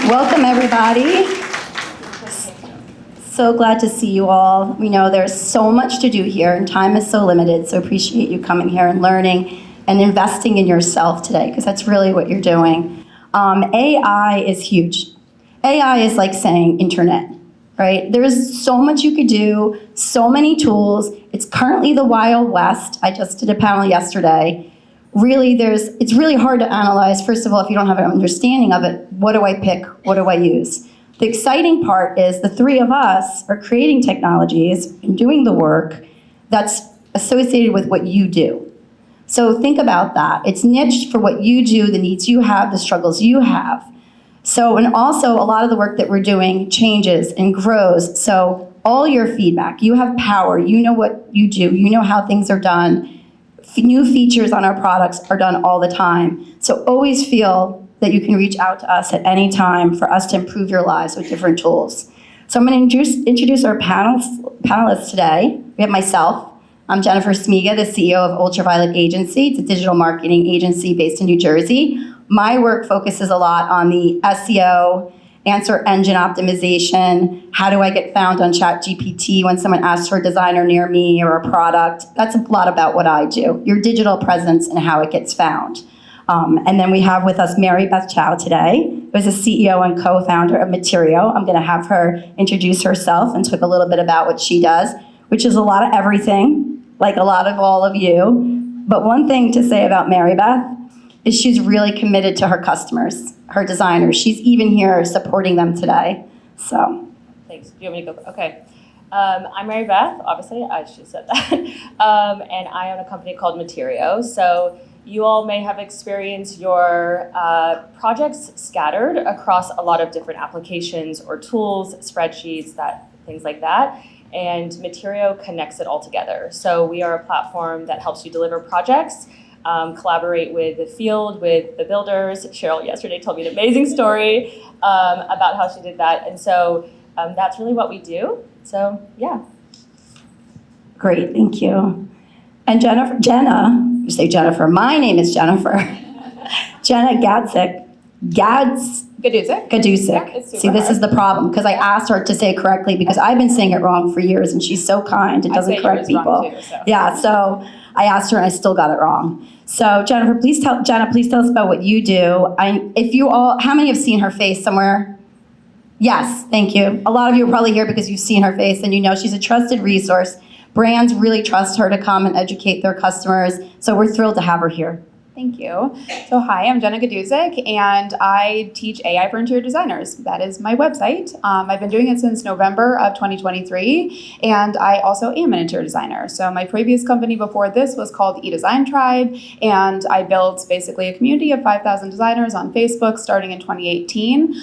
Welcome, everybody. So glad to see you all. We know there's so much to do here, and time is so limited, so appreciate you coming here and learning and investing in yourself today, because that's really what you're doing. AI is huge. AI is like saying internet, right? There's so much you could do, so many tools. It's currently the Wild West. I just did a panel yesterday. Really, it's really hard to analyze. First of all, if you don't have an understanding of it, what do I pick? What do I use? The exciting part is the three of us are creating technologies and doing the work that's associated with what you do. So think about that. It's niched for what you do, the needs you have, the struggles you have. So, and also a lot of the work that we're doing changes and grows. So all your feedback, you have power, you know what you do, you know how things are done. New features on our products are done all the time. So always feel that you can reach out to us at any time for us to improve your lives with different tools. So I'm going to introduce our panelists today. We have myself. I'm Jennifer Smiga, the CEO of Ultraviolet Agency. It's a digital marketing agency based in New Jersey. My work focuses a lot on the SEO, answer engine optimization, how do I get found on ChatGPT when someone asks for a designer near me or a product. That's a lot about what I do, your digital presence and how it gets found. And then we have with us Beth Chau today, who is the CEO and co-founder of Material. I'm gonna have her introduce herself and talk a little bit about what she does, which is a lot of everything, like a lot of all of you. But one thing to say about Beth is she's really committed to her customers, her designers. She's even here supporting them today, so. Thanks, do you want me to go? Okay. I'm Mary Beth, obviously, I should have said that. And I own a company called Material. So you all may have experienced your projects scattered across a lot of different applications or tools, spreadsheets, things like that. And Material connects it all together. So we are a platform that helps you deliver projects, collaborate with the field, with the builders. Cheryl yesterday told me an amazing story about how she did that. And so that's really what we do. So, yeah. Great, thank you. And Jenna, you say Jennifer, my name is Jennifer. Jenna Gaidusek. Gaidusek. Yeah, see, this is the problem, because I asked her to say it correctly because I've been saying it wrong for years, and she's so kind and doesn't correct people. Too, so. Yeah, so I asked her and I still got it wrong. So Jenna, please tell us about what you do. How many have seen her face somewhere? Yes, thank you. A lot of you are probably here because you've seen her face and you know she's a trusted resource. Brands really trust her to come and educate their customers. So we're thrilled to have her here. Thank you. So hi, I'm Jenna Gaidusek, and I teach AI for interior designers. That is my website. I've been doing it since November of 2023, and I also am an interior designer. So my previous company before this was called eDesign Tribe, and I built basically a community of 5,000 designers on Facebook starting in 2018.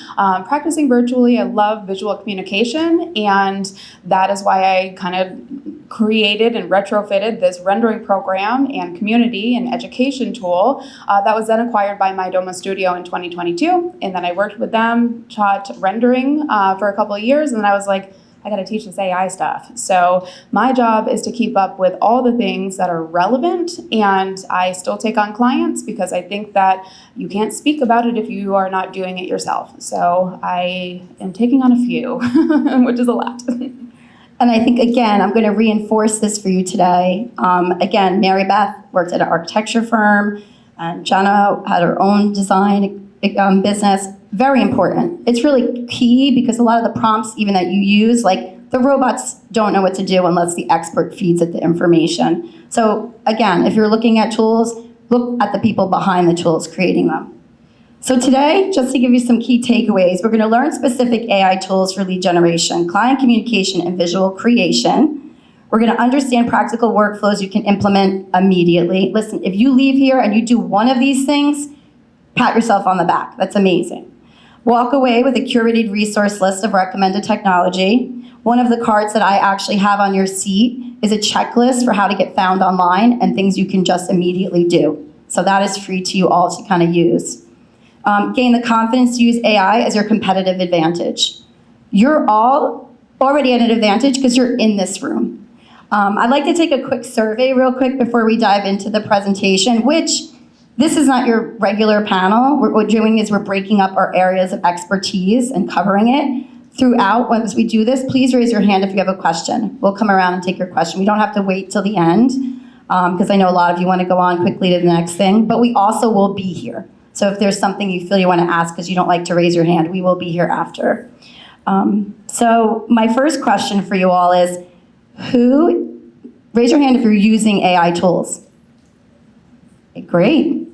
Practicing virtually, I love visual communication, and that is why I kind of created and retrofitted this rendering program and community and education tool that was then acquired by My Doma Studio in 2022. And then I worked with them, taught rendering for a couple of years, and then I was like, I gotta teach this AI stuff. So my job is to keep up with all the things that are relevant, and I still take on clients because I think that you can't speak about it if you are not doing it yourself. So I am taking on a few, which is a lot. And I think, again, I'm going to reinforce this for you today. Again, Beth worked at an architecture firm, and Jenna had her own design business. Very important. It's really key because a lot of the prompts even that you use, like the robots don't know what to do unless the expert feeds it the information. So again, if you're looking at tools, look at the people behind the tools creating them. So today, just to give you some key takeaways, we're going to learn specific AI tools for lead generation, client communication, and visual creation. We're going to understand practical workflows you can implement immediately. Listen, if you leave here and you do one of these things, pat yourself on the back. That's amazing. Walk away with a curated resource list of recommended technology. One of the cards that I actually have on your seat is a checklist for how to get found online and things you can just immediately do. So that is free to you all to kind of use. Gain the confidence to use AI as your competitive advantage. You're all already at an advantage because you're in this room. I'd like to take a quick survey real quick before we dive into the presentation, which this is not your regular panel. What we're doing is we're breaking up our areas of expertise and covering it. Throughout, once we do this, please raise your hand if you have a question. We'll come around and take your question. We don't have to wait till the end because I know a lot of you want to go on quickly to the next thing, but we also will be here. So if there's something you feel you want to ask because you don't like to raise your hand, we will be here after. So my first question for you all is, raise your hand if you're using AI tools. Okay, great.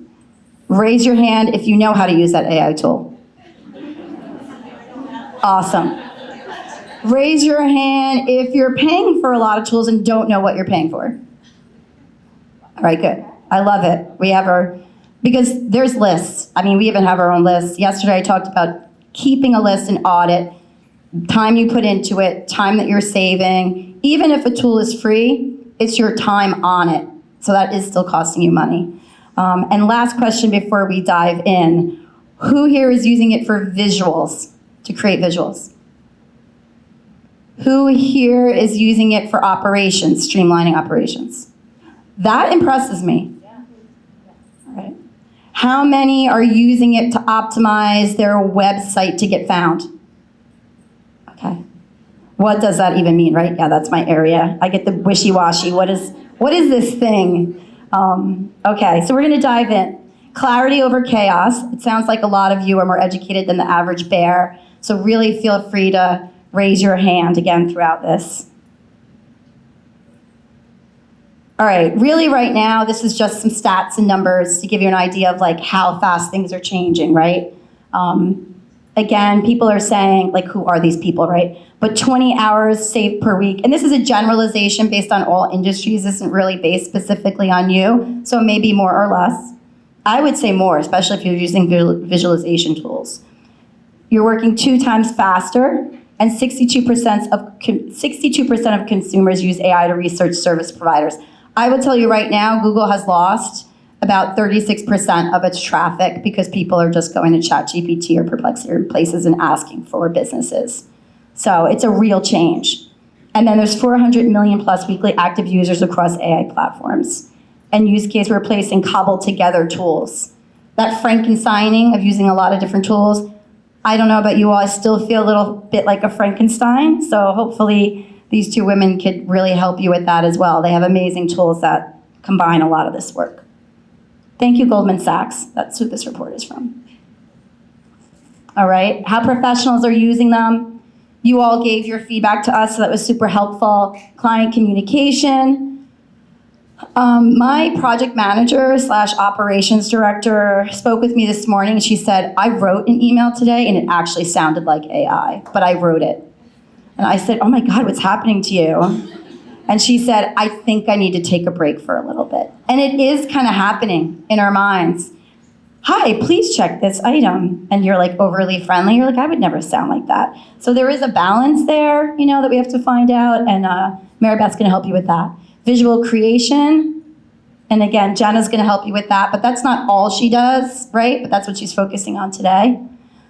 Raise your hand if you know how to use that AI tool. Awesome. Raise your hand if you're paying for a lot of tools and don't know what you're paying for. All right, good. I love it. We have because there's lists. I mean, we even have our own lists. Yesterday I talked about keeping a list and audit, time you put into it, time that you're saving. Even if a tool is free, it's your time on it. So that is still costing you money. And last question before we dive in, who here is using it for visuals, to create visuals? Who here is using it for operations, streamlining operations? That impresses me. All right. How many are using it to optimize their website to get found? Okay. What does that even mean, right? Yeah, that's my area. I get the wishy-washy. What is this thing? Okay, so we're going to dive in. Clarity over chaos. It sounds like a lot of you are more educated than the average bear, so really feel free to raise your hand again throughout this. All right, really right now, this is just some stats and numbers to give you an idea of like how fast things are changing, right? Again, people are saying, like, who are these people, right? But 20 hours saved per week. And this is a generalization based on all industries. This isn't really based specifically on you. So maybe more or less. I would say more, especially if you're using visualization tools. You're working 2 times faster, and 62% of consumers use AI to research service providers. I would tell you right now, Google has lost about 36% of its traffic because people are just going to ChatGPT or Perplexity or places and asking for businesses. So it's a real change. And then there's 400 million plus weekly active users across AI platforms. And use case replacing cobbled together tools. That Frankensteining of using a lot of different tools, I don't know about you all, I still feel a little bit like a Frankenstein. So hopefully these 2 women could really help you with that as well. They have amazing tools that combine a lot of this work. Thank you, Goldman Sachs. That's who this report is from. All right, how professionals are using them. You all gave your feedback to us, so that was super helpful. Client communication. My project manager / operations director spoke with me this morning. She said, I wrote an email today and it actually sounded like AI, but I wrote it. And I said, oh my God, what's happening to you? And she said, I think I need to take a break for a little bit. And it is kind of happening in our minds. Hi, please check this item. And you're like overly friendly. You're like, I would never sound like that. So there is a balance there, you know, that we have to find out. And Mary Beth's gonna help you with that. Visual creation. And again, Jenna's gonna help you with that, but that's not all she does, right? But that's what she's focusing on today.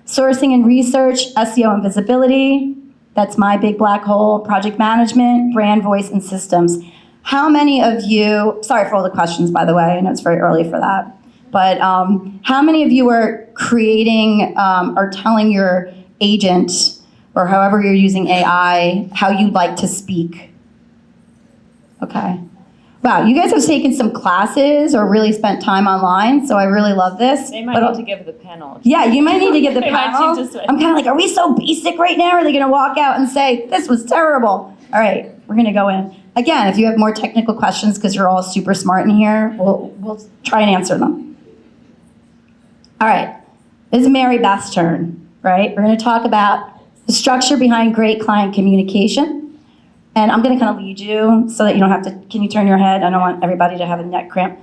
Sourcing and research, SEO and visibility. That's my big black hole. Project management, brand voice, and systems. How many of you, sorry for all the questions, by the way, I know it's very early for that, but how many of you are creating or telling your agent, or however you're using AI, how you'd like to speak? Okay. Wow, you guys have taken some classes or really spent time online, so I really love this. They might need to give the panel. Yeah, you might need to give the They might panel. need to switch. I'm kind of like, are we so basic right now? Or are they going to walk out and say, this was terrible? All right, we're going to go in. Again, if you have more technical questions, because you're all super smart in here, we'll try and answer them. All right, This is Mary Beth's turn, right? We're going to talk about the structure behind great client communication. And I'm going to kind of lead you so that you don't have to, can you turn your head? I don't want everybody to have a neck cramp.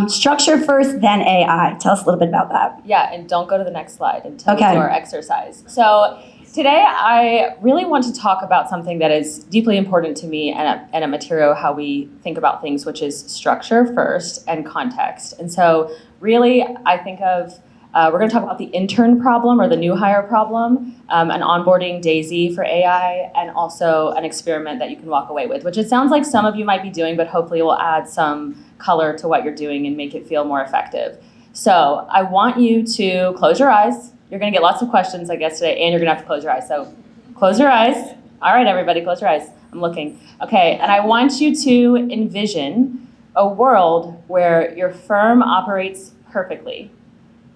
Structure first, then AI. Tell us a little bit about that. Yeah, and don't go to the next slide until Okay. we do our exercise. So today I really want to talk about something that is deeply important to me and at Materio, how we think about things, which is structure first and context. And so really I think of, we're going to talk about the intern problem or the new hire problem, an onboarding daisy for AI, and also an experiment that you can walk away with, which it sounds like some of you might be doing, but hopefully it will add some color to what you're doing and make it feel more effective. So I want you to close your eyes. You're going to get lots of questions, I guess, today, and you're going to have to close your eyes. So close your eyes. All right, everybody, close your eyes. I'm looking. Okay, and I want you to envision a world where your firm operates perfectly.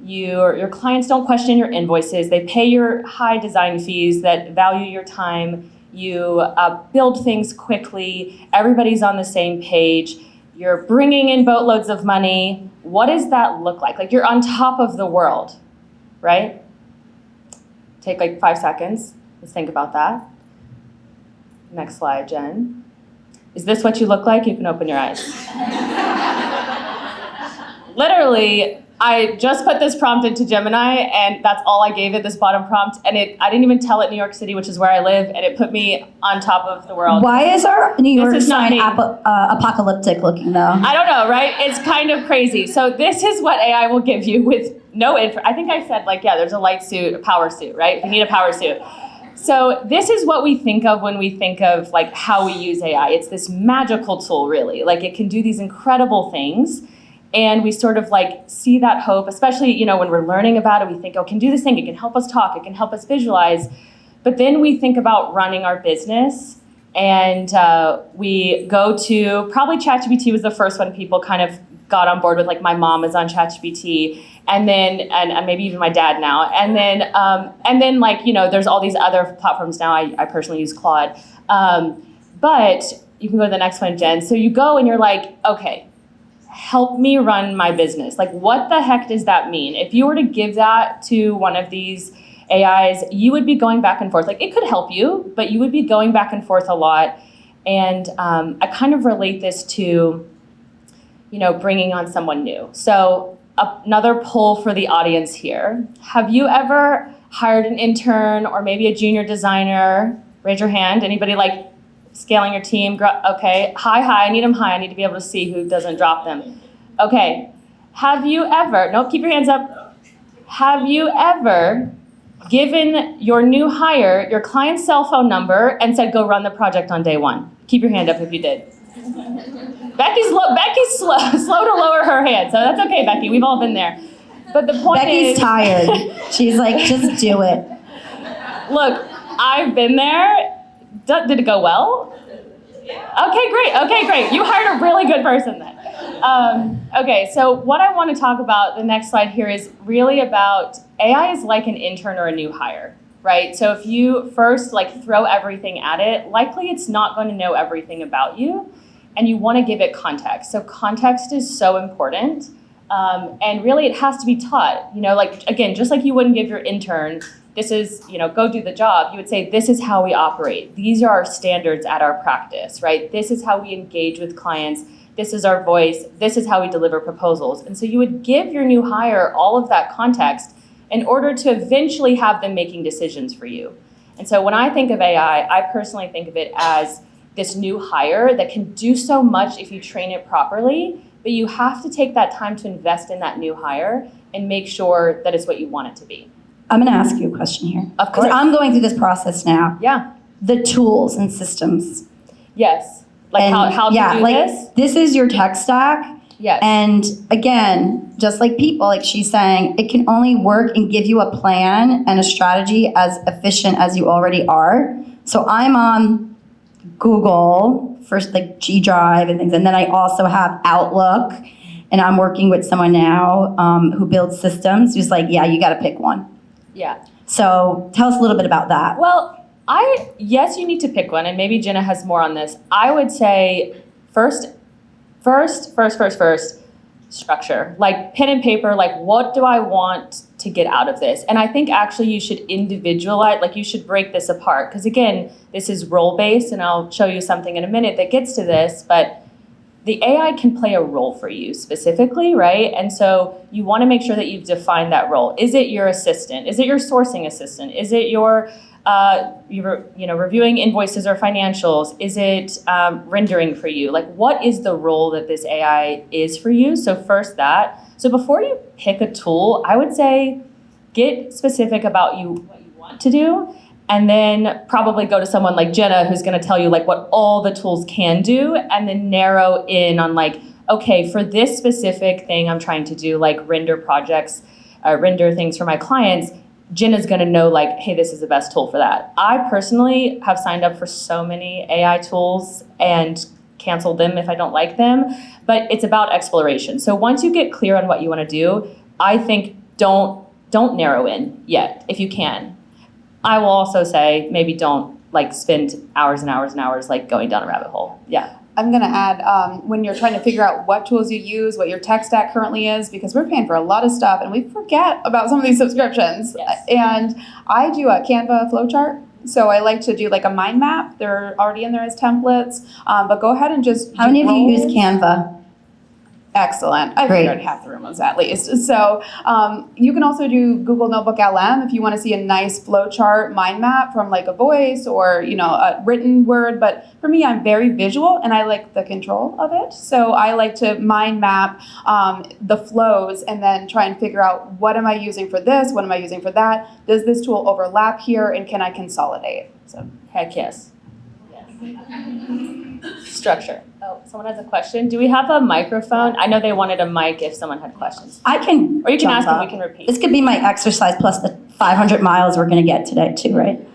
Your clients don't question your invoices. They pay your high design fees that value your time. You build things quickly. Everybody's on the same page. You're bringing in boatloads of money. What does that look like? Like you're on top of the world, right? Take like 5 seconds. Let's think about that. Next slide, Jen. Is this what you look like? You can open your eyes. Literally, I just put this prompt into Gemini, and that's all I gave it, this bottom prompt. And I didn't even tell it New York City, which is where I live, and it put me on top of the world. Why is our New York is not sign me. apocalyptic looking, though? I don't know, right? It's kind of crazy. So this is what AI will give you with no info. I think I said, like, yeah, there's a light suit, a power suit, right? You need a power suit. So this is what we think of when we think of, like, how we use AI. It's this magical tool, really. Like, it can do these incredible things. And we sort of like see that hope, especially, you know, when we're learning about it, we think, oh, it can do this thing, it can help us talk, it can help us visualize. But then we think about running our business, and we go to, probably ChatGPT was the first one people kind of got on board with, like my mom is on ChatGPT, and then, and maybe even my dad now. And then like, you know, there's all these other platforms now. I personally use Claude. But you can go to the next one, Jen. So you go and you're like, okay, help me run my business. Like, what the heck does that mean? If you were to give that to one of these AIs, you would be going back and forth. Like, it could help you, but you would be going back and forth a lot. And I kind of relate this to, you know, bringing on someone new. So another poll for the audience here. Have you ever hired an intern or maybe a junior designer? Raise your hand. Anybody like scaling your team? Okay, high, I need them high. I need to be able to see who doesn't drop them. Okay, have you ever, nope, keep your hands up. Have you ever given your new hire your client's cell phone number and said, go run the project on day one? Keep your hand up if you did. Becky's slow to lower her hand, so that's okay, Becky, we've all been there. But the point Becky's is, tired. She's like, just do it. look, I've been there. Did it go well? Okay, great. You hired a really good person then. Okay, so what I want to talk about, the next slide here, is really about AI is like an intern or a new hire, right? So if you first like throw everything at it, likely it's not going to know everything about you, and you want to give it context. So context is so important, and really it has to be taught. You know, like, again, just like you wouldn't give your intern, this is, you know, go do the job. You would say, this is how we operate. These are our standards at our practice, right? This is how we engage with clients. This is our voice. This is how we deliver proposals. And so you would give your new hire all of that context in order to eventually have them making decisions for you. And so when I think of AI, I personally think of it as this new hire that can do so much if you train it properly, but you have to take that time to invest in that new hire and make sure that it's what you want it to be. I'm going to ask you a question here. Of course. I'm going through this process now. Yeah. The tools and systems. Yes. Like And how to do like, this? This is your tech stack. Yes. And again, just like people, like she's saying, it can only work and give you a plan and a strategy as efficient as you already are. So I'm on Google for like G Drive and things. And then I also have Outlook. And I'm working with someone now who builds systems who's like, yeah, you got to pick one. Yeah. So tell us a little bit about that. Well, yes, you need to pick one, and maybe Jenna has more on this. I would say first, structure. Like pen and paper, like what do I want to get out of this. And I think actually you should individualize, like you should break this apart. Because again, this is role-based, and I'll show you something in a minute that gets to this, but the AI can play a role for you specifically, right? And so you want to make sure that you've defined that role. Is it your assistant? Is it your sourcing assistant? Is it your reviewing invoices or financials? Is it rendering for you? Like, what is the role that this AI is for you? So first that. So before you pick a tool, I would say get specific about what you want to do, and then probably go to someone like Jenna who's going to tell you like what all the tools can do, and then narrow in on like, okay, for this specific thing I'm trying to do, like render projects, render things for my clients, Jenna's going to know like, hey, this is the best tool for that. I personally have signed up for so many AI tools and canceled them if I don't like them, but it's about exploration. So once you get clear on what you want to do, I think don't narrow in yet if you can. I will also say maybe don't like spend hours and hours and hours like going down a rabbit hole. Yeah. I'm going to add, when you're trying to figure out what tools you use, what your tech stack currently is, because we're paying for a lot of stuff and we forget about some of these subscriptions. Yes. And I do a Canva flowchart. So I like to do like a mind map. They're already in there as templates, but go ahead and just How many of you use Canva? Excellent. I Great. figured half the room was at least. So you can also do Google Notebook LM if you want to see a nice flowchart mind map from like a voice or, a written word. But for me, I'm very visual and I like the control of it. So I like to mind map the flows and then try and figure out what am I using for this? What am I using for that? Does this tool overlap here? And can I consolidate? So Heck yes. Structure. Oh, someone has a question. Do we have a microphone? I know they wanted a mic if someone had questions. I can. Or you can jump ask them, up. we can repeat. This could be my exercise plus the 500 miles we're going to get today too, right?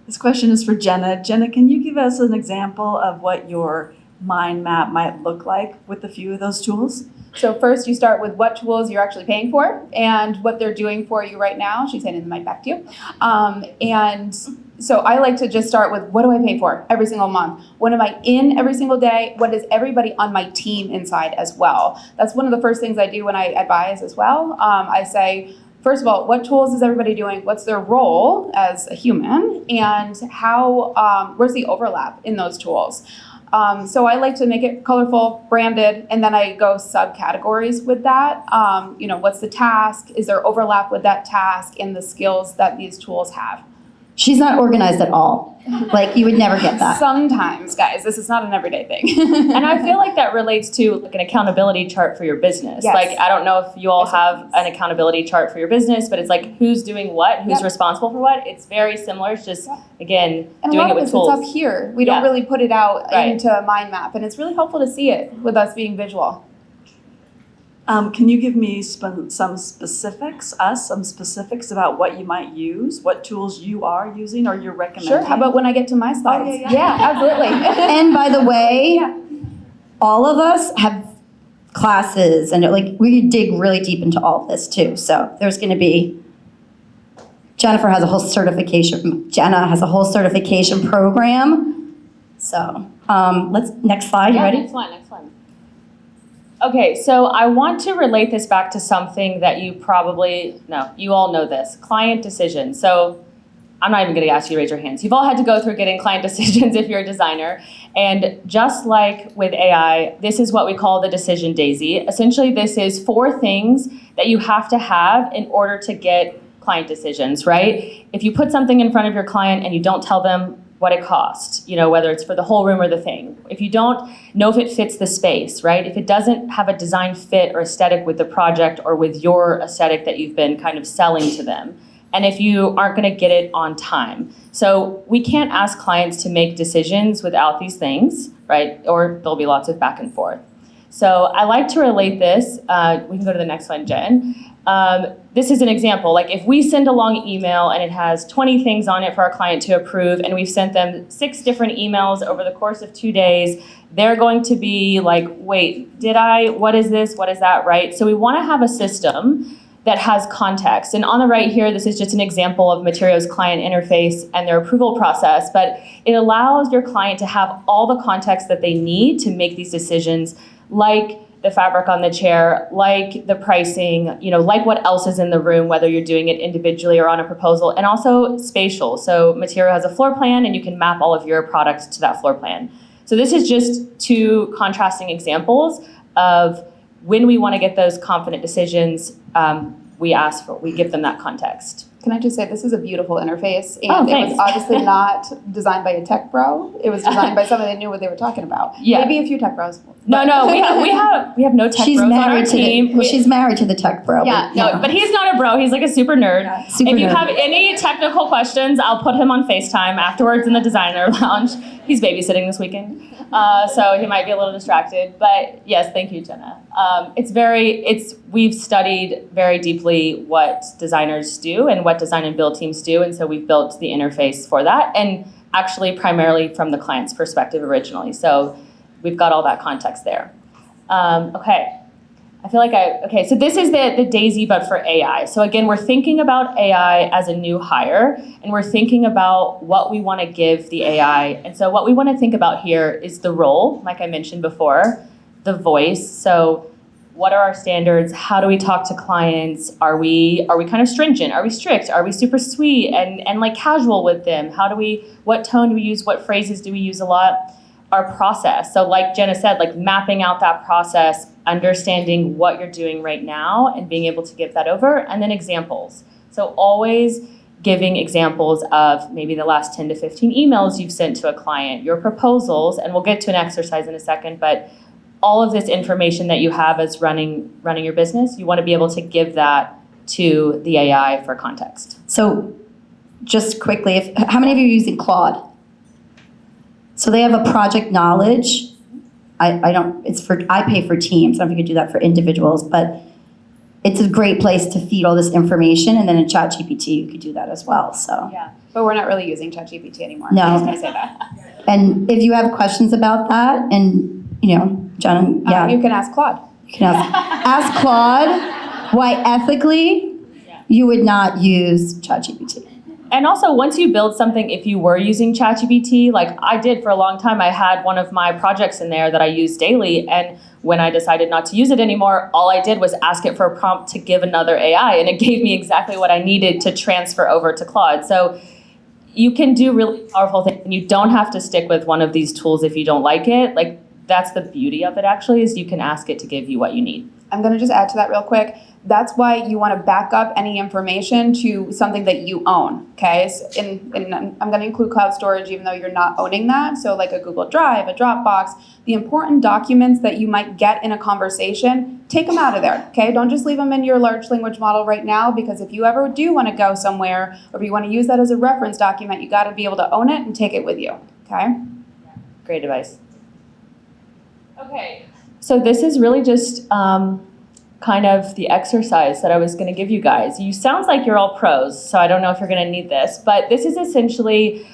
This question is for Jenna. Jenna, can you give us an example of what your mind map might look like with a few of those tools? So first you start with what tools you're actually paying for and what they're doing for you right now. She's handing the mic back to you. And so I like to just start with what do I pay for every single month? What am I in every single day? What is everybody on my team inside as well? That's one of the first things I do when I advise as well. I say, first of all, what tools is everybody doing? What's their role as a human? And how, where's the overlap in those tools? So I like to make it colorful, branded, and then I go subcategories with that. What's the task? Is there overlap with that task and the skills that these tools have? She's not organized at all. Like, you would never get that. Sometimes, guys, this is not an everyday thing. And I feel like that relates to like an accountability chart for your business. Yes. Like, I don't know if you all have an accountability chart for your business, but it's like who's doing what, who's responsible for what. It's very similar. It's just, again, And doing a lot it of with this, tools. it's up here. We don't really put it out Right. into a mind map, and it's really helpful to see it with us being visual. Can you give me some specifics about what you might use, what tools you are using or you're recommending? Sure. How about when I get to my slides? yeah. Absolutely. And by the way, all of us have classes, and like we dig really deep into all of this too. So there's going to be, Jenna has a whole certification program. So next slide, you ready? Next one. Okay, so I want to relate this back to something that you all know this, client decisions. So I'm not even gonna ask you to raise your hands. You've all had to go through getting client decisions if you're a designer. And just like with AI, this is what we call the decision daisy. Essentially, this is 4 things that you have to have in order to get client decisions, right? If you put something in front of your client and you don't tell them what it costs, whether it's for the whole room or the thing. If you don't know if it fits the space, right? If it doesn't have a design fit or aesthetic with the project or with your aesthetic that you've been kind of selling to them. And if you aren't gonna get it on time. So we can't ask clients to make decisions without these things, right? Or there'll be lots of back and forth. So I like to relate this, we can go to the next one, Jen. This is an example, like if we send a long email and it has 20 things on it for our client to approve and we've sent them 6 different emails over the course of 2 days, they're going to be like, wait, what is this, what is that, right? So we wanna have a system that has context. And on the right here, this is just an example of Materio's client interface and their approval process, but it allows your client to have all the context that they need to make these decisions, like the fabric on the chair, like the pricing, like what else is in the room, whether you're doing it individually or on a proposal, and also spatial. So Material has a floor plan and you can map all of your products to that floor plan. So this is just two contrasting examples of when we want to get those confident decisions, we give them that context. Can I just say, this is a beautiful interface, and Oh, it thanks. was obviously not designed by a tech bro. It was designed by somebody that knew what they were talking about. Yeah. Maybe a few tech bros. No, we have no tech She's bros on our married to team. she's married to the tech bro. Yeah, no, but he's not a bro. He's like a super nerd. Yeah, super If you nerd. have any technical questions, I'll put him on FaceTime afterwards in the designer lounge. He's babysitting this weekend, so he might be a little distracted. But yes, thank you, Jenna. We've studied very deeply what designers do and what design and build teams do, and so we've built the interface for that, and actually primarily from the client's perspective originally. So we've got all that context there. Okay. I feel like so this is the daisy, but for AI. So again, we're thinking about AI as a new hire, and we're thinking about what we want to give the AI. And so what we want to think about here is the role, like I mentioned before, the voice. So what are our standards? How do we talk to clients? Are we kind of stringent? Are we strict? Are we super sweet and like casual with them? What tone do we use? What phrases do we use a lot? Our process. So like Jenna said, like mapping out that process, understanding what you're doing right now and being able to give that over, and then examples. So always giving examples of maybe the last 10 to 15 emails you've sent to a client, your proposals, and we'll get to an exercise in a second, but all of this information that you have as running your business, you want to be able to give that to the AI for context. So just quickly, how many of you are using Claude? So they have a project knowledge. I pay for teams. I don't know if you could do that for individuals, but it's a great place to feed all this information. And then in ChatGPT, you could do that as well. So Yeah, but we're not really using ChatGPT anymore. No. I'm just gonna say that. and if you have questions about that, and Jenna, yeah, You can ask Claude. you can ask Claude why ethically you would not use ChatGPT. And also, once you build something, if you were using ChatGPT, like I did for a long time, I had one of my projects in there that I use daily. And when I decided not to use it anymore, all I did was ask it for a prompt to give another AI. And it gave me exactly what I needed to transfer over to Claude. So you can do really powerful things. And you don't have to stick with one of these tools if you don't like it. Like, that's the beauty of it, actually, is you can ask it to give you what you need. I'm going to just add to that real quick. That's why you want to back up any information to something that you own, okay? And I'm going to include cloud storage even though you're not owning that. So like a Google Drive, a Dropbox, the important documents that you might get in a conversation, take them out of there, okay? Don't just leave them in your large language model right now, because if you ever do want to go somewhere or if you want to use that as a reference document, you got to be able to own it and take it with you, okay? Great advice. Okay, so this is really just kind of the exercise that I was going to give you guys. You sounds like you're all pros, so I don't know if you're going to need this, but this is essentially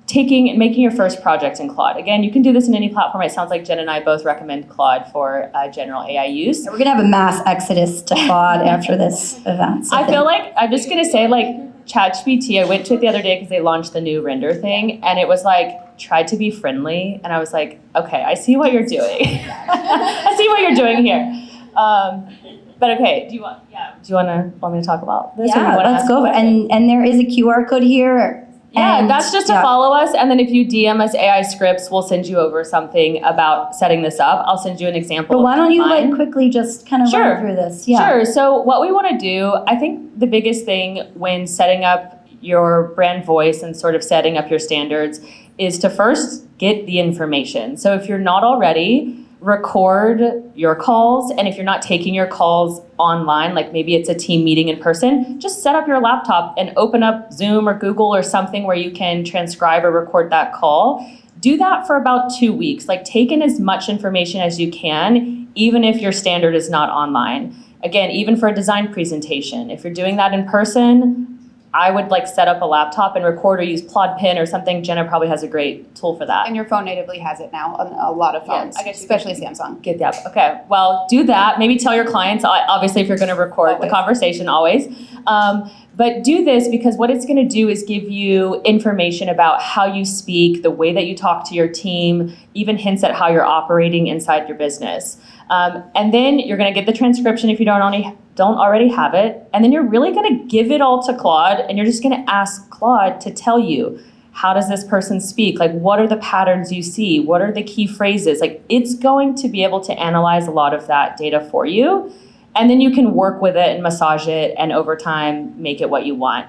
making your first project in Claude. Again, you can do this in any platform. It sounds like Jen and I both recommend Claude for general AI use. We're gonna have a mass exodus to Claude after this event. So I feel like, I'm just going to say, like, ChatGPT, I went to it the other day because they launched the new render thing, and it was like, tried to be friendly, and I was like, okay, I see what you're doing. I see what you're doing here. But okay, do you want me to talk about this? yeah, let's go. And there is a QR code here. Yeah, and, that's just to follow us, and then if you DM us AI scripts, we'll send you over something about setting this up. I'll send you an example. But why don't you mine. quickly just kind of run through this? Yeah. Sure. So what we want to do, I think the biggest thing when setting up your brand voice and sort of setting up your standards is to first get the information. So if you're not already, record your calls, and if you're not taking your calls online, like maybe it's a team meeting in person, just set up your laptop and open up Zoom or Google or something where you can transcribe or record that call. Do that for about 2 weeks. Like, take in as much information as you can, even if your standard is not online. Again, even for a design presentation, if you're doing that in person, I would like set up a laptop and record or use Plod Pin or something. Jenna probably has a great tool for that. And your phone natively has it now on a lot of phones, I guess especially Samsung. Get that. Okay. Well, do that. Maybe tell your clients, obviously, if you're going to record the conversation, always. But do this because what it's going to do is give you information about how you speak, the way that you talk to your team, even hints at how you're operating inside your business. And then you're going to get the transcription if you don't already have it. And then you're really going to give it all to Claude, and you're just going to ask Claude to tell you, how does this person speak? Like, what are the patterns you see? What are the key phrases? Like, it's going to be able to analyze a lot of that data for you. And then you can work with it and massage it, and over time, make it what you want.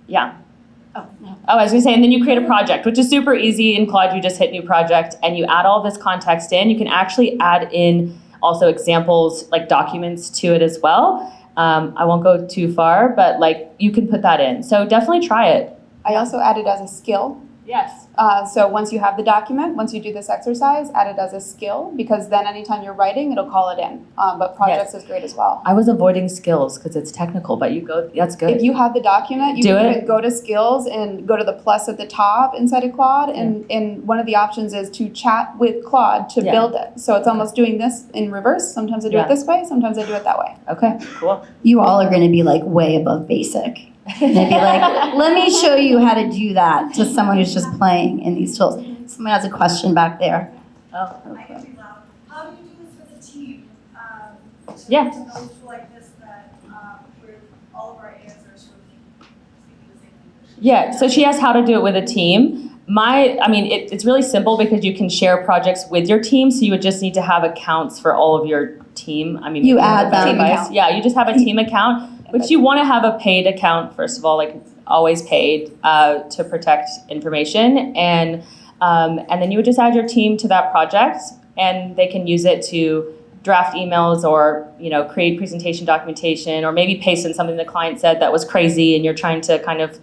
Yeah. Oh, no. Oh, I was gonna say, and then you create a project, which is super easy. In Claude, you just hit new project, and you add all this context in. You can actually add in also examples, like documents to it as well. I won't go too far, but like you can put that in. So definitely try it. I also add it as a skill. Yes. So once you have the document, once you do this exercise, add it as a skill, because then anytime you're writing, it'll call it in. But projects is great as well. I was avoiding skills because it's technical, but you go, that's good. If you have the document, you can even go to skills and go to the plus at the top inside of Claude. And one of the options is to chat with Claude to build it. So it's almost doing this in reverse. Sometimes I do it this way, sometimes I do it that way. Okay, cool. You all are going to be like way above basic. And they'd be like, let me show you how to do that to someone who's just playing in these tools. Someone has a question back there. Oh, Okay. How do you do this with a team? To Yeah. go through like this that where all of our answers sort of speaking the same language? Yeah, so she asked how to do it with a team. It's really simple because you can share projects with your team, so you would just need to have accounts for all of your team. You add them. Team account. Yeah, you just have a team account, which you want to have a paid account, first of all, like always paid to protect information. And then you would just add your team to that project, and they can use it to draft emails or, create presentation documentation, or maybe paste in something the client said that was crazy and you're trying to kind of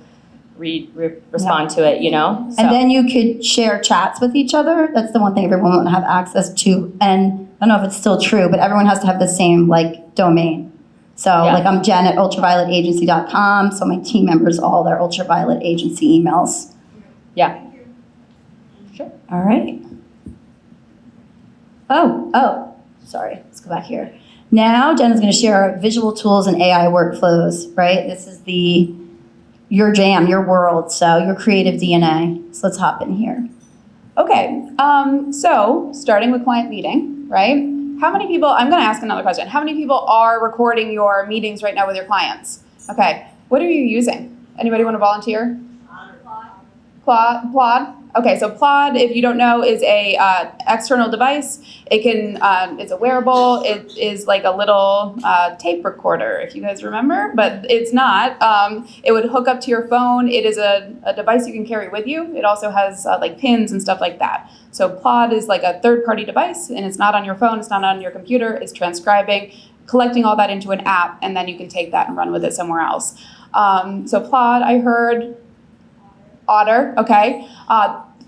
respond to it, So. And then you could share chats with each other. That's the one thing everyone would have access to. And I don't know if it's still true, but everyone has to have the same domain. So I'm Jen at ultravioletagency.com. So my team members, all their ultraviolet agency emails. Yeah. Sure. All right. Oh, sorry. Let's go back here. Now Jenna's going to share visual tools and AI workflows, right? This is your jam, your world, so your creative DNA. So let's hop in here. Okay, so starting with client meeting, right? How many people, I'm gonna ask another question. How many people are recording your meetings right now with your clients? Okay, what are you using? Anybody wanna volunteer? Plod? Okay, so Plod, if you don't know, is a external device. It's a wearable. It is like a little tape recorder, if you guys remember, but it's not. It would hook up to your phone. It is a device you can carry with you. It also has pins and stuff like that. So Plod is like a third-party device, and it's not on your phone. It's not on your computer. It's transcribing, collecting all that into an app, and then you can take that and run with it somewhere else. So Plod, I heard. Otter, okay.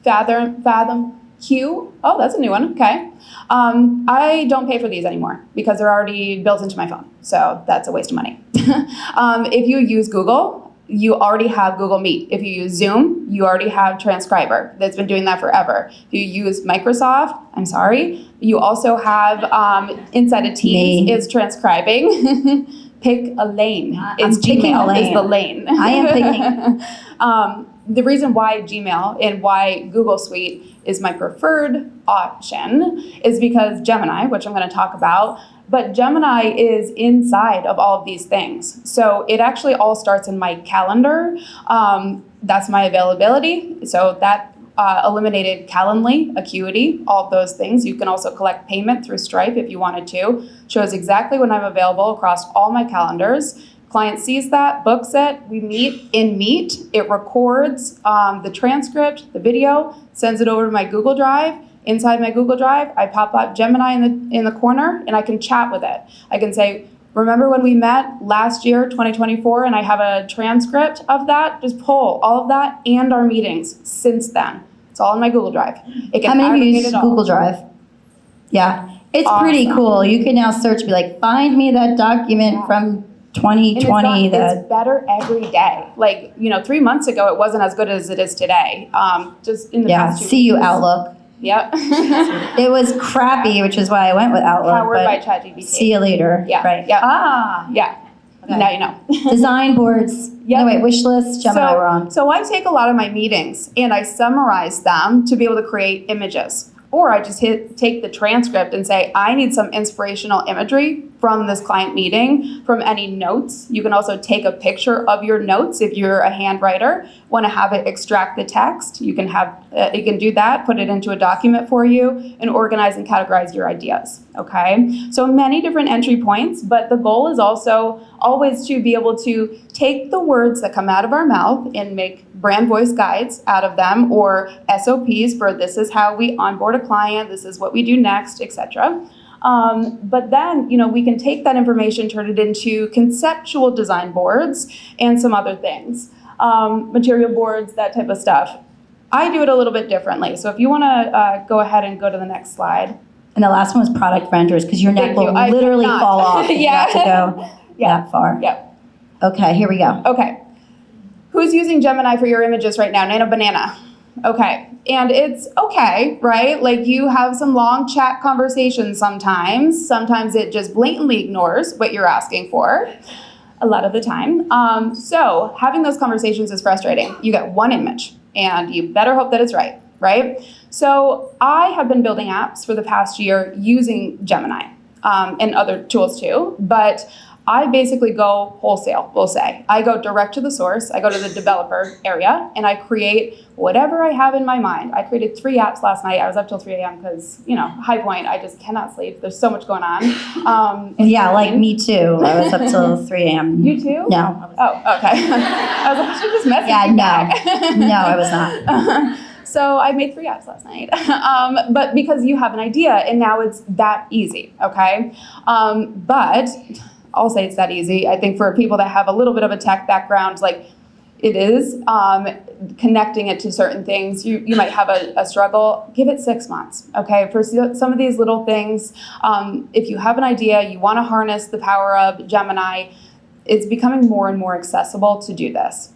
Fathom Q. Oh, that's a new one. Okay. I don't pay for these anymore because they're already built into my phone. So that's a waste of money. If you use Google, you already have Google Meet. If you use Zoom, you already have Transcriber. That's been doing that forever. If you use Microsoft, I'm sorry, you also have inside of Teams is transcribing. Pick a lane. It's Gmail is the lane. I am picking. The reason why Gmail and why Google Suite is my preferred option is because Gemini, which I'm going to talk about, but Gemini is inside of all of these things. So it actually all starts in my calendar. That's my availability. So that eliminated Calendly, Acuity, all of those things. You can also collect payment through Stripe if you wanted to. Shows exactly when I'm available across all my calendars. Client sees that, books it, we meet in Meet, it records the transcript, the video, sends it over to my Google Drive. Inside my Google Drive, I pop up Gemini in the corner and I can chat with it. I can say, remember when we met last year, 2024, and I have a transcript of that? Just pull all of that and our meetings since then. It's all in my Google Drive. It can How many of you aggregate use it all. Google Drive? Yeah. It's pretty cool. You can now search, be like, find me that document from 2020, it's better every day. Like, 3 months ago, it wasn't as good as it is today. Just in the past 2 see you weeks. Outlook. Yep. It was crappy, which is why I went with Outlook. Powered by but ChatGPT. see you later. Yeah. Right. Yeah. Ah. Yeah. Okay. Now you know. Design boards. Yep. No, wait, wish list, Gemini, we're on. So I take a lot of my meetings and I summarize them to be able to create images. Or I just take the transcript and say, I need some inspirational imagery from this client meeting, from any notes. You can also take a picture of your notes if you're a handwriter, want to have it extract the text. You can do that, put it into a document for you, and organize and categorize your ideas, okay? So many different entry points, but the goal is also always to be able to take the words that come out of our mouth and make brand voice guides out of them, or SOPs for this is how we onboard a client, this is what we do next, etc. But then, we can take that information, turn it into conceptual design boards and some other things, material boards, that type of stuff. I do it a little bit differently. So if you want to go ahead and go to the next slide. And the last one was product renders, because your neck Thank will you. I literally cannot. fall off if Yeah. you have to go that far. Yep. Okay, here we go. Okay. Who's using Gemini for your images right now? Nano Banana. Okay. And it's okay, right? Like, you have some long chat conversations sometimes. Sometimes it just blatantly ignores what you're asking for a lot of the time. So having those conversations is frustrating. You get one image and you better hope that it's right? So I have been building apps for the past year using Gemini and other tools too, but I basically go wholesale, we'll say. I go direct to the source, I go to the developer area, and I create whatever I have in my mind. I created 3 apps last night. I was up till 3 a.m. because, high point, I just cannot sleep. There's so much going on. Yeah, like me too. I was up till 3 a.m. You too? No. Oh, okay. I was like, I should just message Yeah, you no. back. No, I was not. So I made 3 apps last night, but because you have an idea and now it's that easy, okay? But I'll say it's that easy. I think for people that have a little bit of a tech background, like it is, connecting it to certain things, you might have a struggle. Give it 6 months, okay? For some of these little things, if you have an idea, you want to harness the power of Gemini, it's becoming more and more accessible to do this.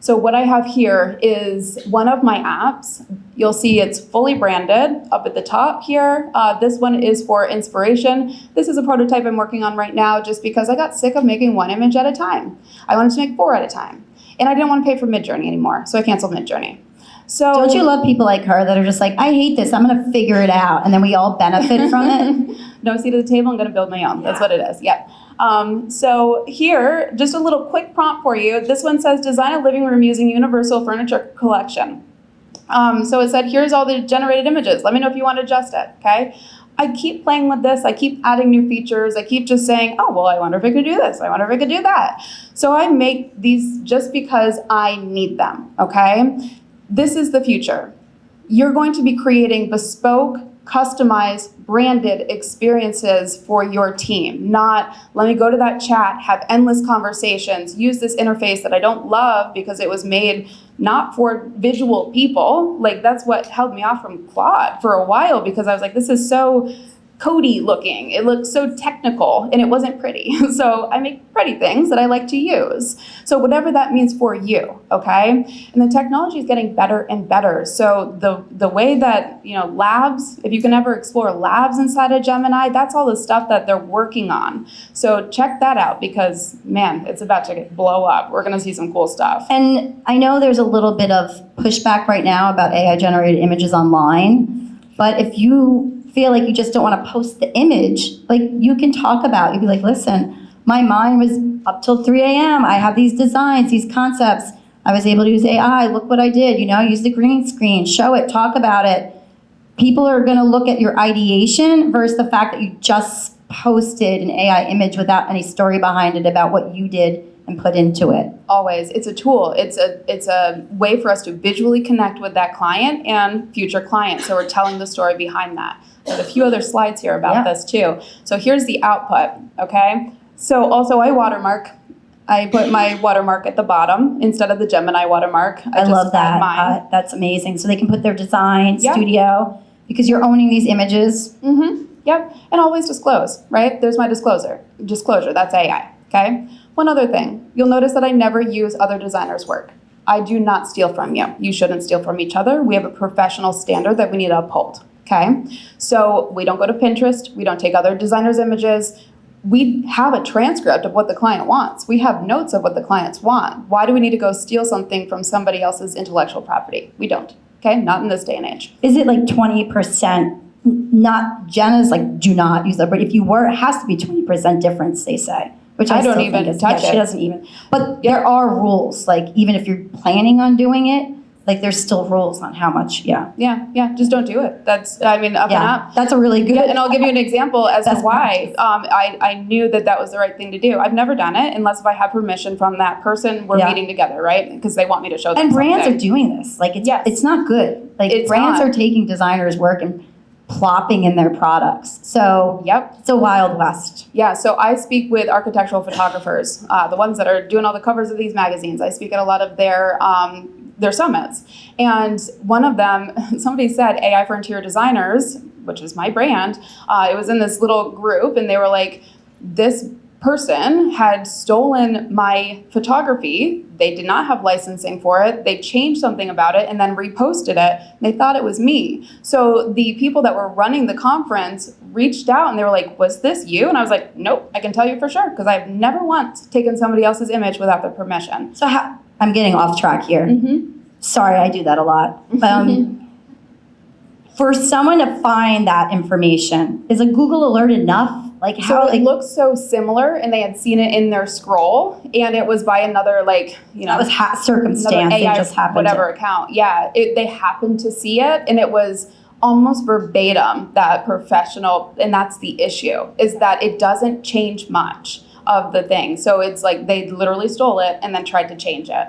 So what I have here is one of my apps. You'll see it's fully branded up at the top here. This one is for inspiration. This is a prototype I'm working on right now just because I got sick of making 1 image at a time. I wanted to make 4 at a time. And I didn't want to pay for Midjourney anymore, so I canceled Midjourney. So Don't you love people like her that are just like, I hate this, I'm going to figure it out, and then we all benefit from it? No seat at the table, I'm going to build my own. That's what it is, yeah. So here, just a little quick prompt for you. This one says, design a living room using universal furniture collection. So it said, here's all the generated images. Let me know if you want to adjust it, okay? I keep playing with this. I keep adding new features. I keep just saying, oh, well, I wonder if I could do this. I wonder if I could do that. So I make these just because I need them, okay? This is the future. You're going to be creating bespoke, customized, branded experiences for your team. Not, let me go to that chat, have endless conversations, use this interface that I don't love because it was made not for visual people. Like, that's what held me off from Claude for a while, because I was like, this is so codey looking. It looks so technical and it wasn't pretty. So I make pretty things that I like to use. So whatever that means for you, okay? And the technology is getting better and better. So the way that, labs, if you can ever explore labs inside of Gemini, that's all the stuff that they're working on. So check that out because, man, it's about to blow up. We're going to see some cool stuff. And I know there's a little bit of pushback right now about AI-generated images online, but if you feel like you just don't want to post the image, like you can talk about, you'd be like, listen, my mind was up till 3 a.m. I have these designs, these concepts. I was able to use AI. Look what I did, use the green screen, show it, talk about it. People are going to look at your ideation versus the fact that you just posted an AI image without any story behind it about what you did and put into it. Always. It's a tool. It's a way for us to visually connect with that client and future clients. So we're telling the story behind that. There's a few other slides here about this too. So here's the output, okay? So also I watermark. I put my watermark at the bottom instead of the Gemini watermark. I just love that. add mine. That's amazing. So they can put their design, Yep. studio, because you're owning these images. Mm-hmm. Yep. And always disclose, right? There's my disclosure. That's AI. okay? One other thing, you'll notice that I never use other designers' work. I do not steal from you. You shouldn't steal from each other. We have a professional standard that we need to uphold, okay? So we don't go to Pinterest. We don't take other designers' images. We have a transcript of what the client wants. We have notes of what the clients want. Why do we need to go steal something from somebody else's intellectual property? We don't, okay? Not in this day and age. Is it like 20%? Not, Jenna's like, do not use that, but if you were, it has to be 20% difference, they say. Which I don't still even think is, touch yeah, it. She doesn't even. But there are rules. Like even if you're planning on doing it, like there's still rules on how much. Yeah. Yeah, just don't do it. That's, I mean, up and up. That's a really good. Yeah, and I'll give you an example as to Best why I knew that was the right thing to do. I've never done it unless if I have permission from that person we're meeting together, right? Because they want me to show them And brands something. are doing this. Like it's not good. Like It's brands not. are taking designers' work and plopping in their products. So Yep. it's a wild west. Yeah, so I speak with architectural photographers, the ones that are doing all the covers of these magazines. I speak at a lot of their summits. And one of them, somebody said AI for interior designers, which is my brand, it was in this little group and they were like, this person had stolen my photography. They did not have licensing for it. They changed something about it and then reposted it. They thought it was me. So the people that were running the conference reached out and they were like, was this you? And I was like, nope, I can tell you for sure because I've never once taken somebody else's image without their permission. So I'm getting off track here. Sorry, I do that a lot. For someone to find that information, is a Google alert enough? Like how? So it looks so similar, and they had seen it in their scroll, and it was by another, like, you know, that was circumstance. another AI, They just happened whatever account. Yeah, they happened to see it, and it was almost verbatim that professional, and that's the issue, is that it doesn't change much of the thing. So it's like they literally stole it and then tried to change it.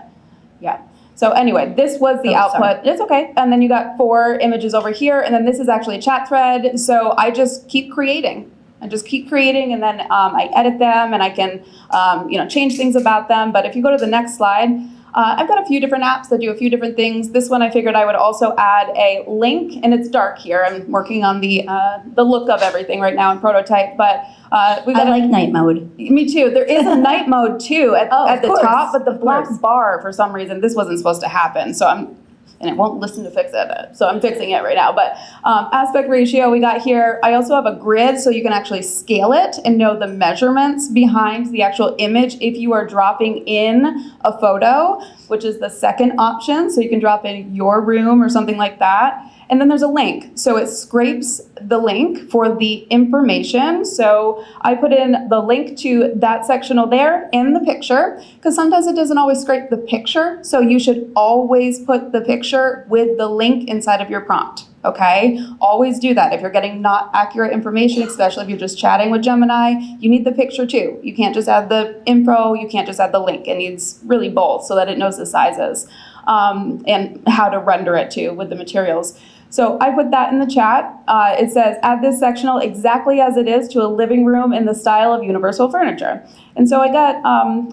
Yeah. So anyway, this was the output. Sorry. It's okay. And then you got 4 images over here, and then this is actually a chat thread. So I just keep creating. And then I edit them, and I can change things about them. But if you go to the next slide, I've got a few different apps that do a few different things. This one I figured I would also add a link, and it's dark here. I'm working on the look of everything right now in prototype, but we got I like night mode. Me too. There is a night mode too at the course, top, but the of black course. bar, for some reason, this wasn't supposed to happen. And it won't listen to fix it. So I'm fixing it right now. But aspect ratio we got here. I also have a grid so you can actually scale it and know the measurements behind the actual image if you are dropping in a photo, which is the second option. So you can drop in your room or something like that. And then there's a link. So it scrapes the link for the information. So I put in the link to that sectional there in the picture, because sometimes it doesn't always scrape the picture. So you should always put the picture with the link inside of your prompt. Okay? Always do that. If you're getting not accurate information, especially if you're just chatting with Gemini, you need the picture too. You can't just add the info, you can't just add the link. It needs really both so that it knows the sizes and how to render it too with the materials. So I put that in the chat. It says, add this sectional exactly as it is to a living room in the style of universal furniture. And so I got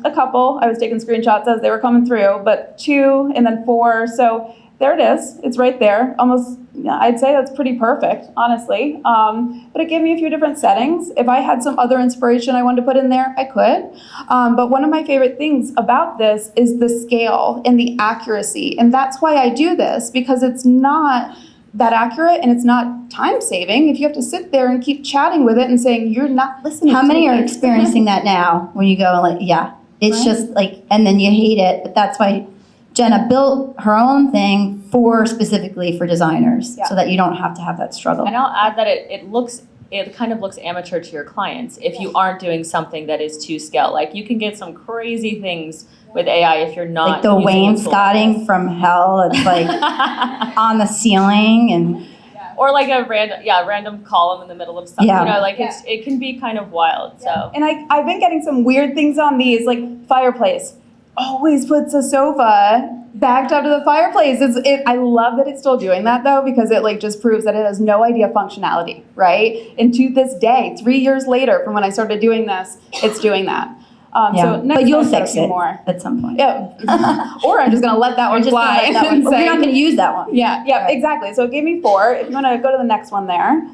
a couple. I was taking screenshots as they were coming through, but 2 and then 4. So there it is. It's right there. Almost, I'd say that's pretty perfect, honestly. But it gave me a few different settings. If I had some other inspiration I wanted to put in there, I could. But one of my favorite things about this is the scale and the accuracy. And that's why I do this, because it's not that accurate and it's not time saving if you have to sit there and keep chatting with it and saying you're not listening. How to many me. are experiencing that now when you go like, it's Right. just like, and then you hate it. But that's why Jenna built her own thing specifically for designers, so that you don't have to have that struggle. And I'll add that it kind of looks amateur to your clients if you aren't doing something that is to scale. Like you can get some crazy things with AI if you're not Like the using a tool like wainscoting this. from hell, it's like on the ceiling and Or like a random column in the middle of something. Yeah. You know, like it can be kind of wild. So And I've been getting some weird things on these, like fireplace. Always puts a sofa backed up to the fireplace. I love that it's still doing that though, because it like just proves that it has no idea functionality, right? And to this day, 3 years later from when I started doing this, it's doing that. So next but you'll time, fix a few it more. at some point. Yeah. Or I'm just gonna let that one fly. We're not going to use that one. Yeah, exactly. So it gave me 4. If you want to go to the next one there.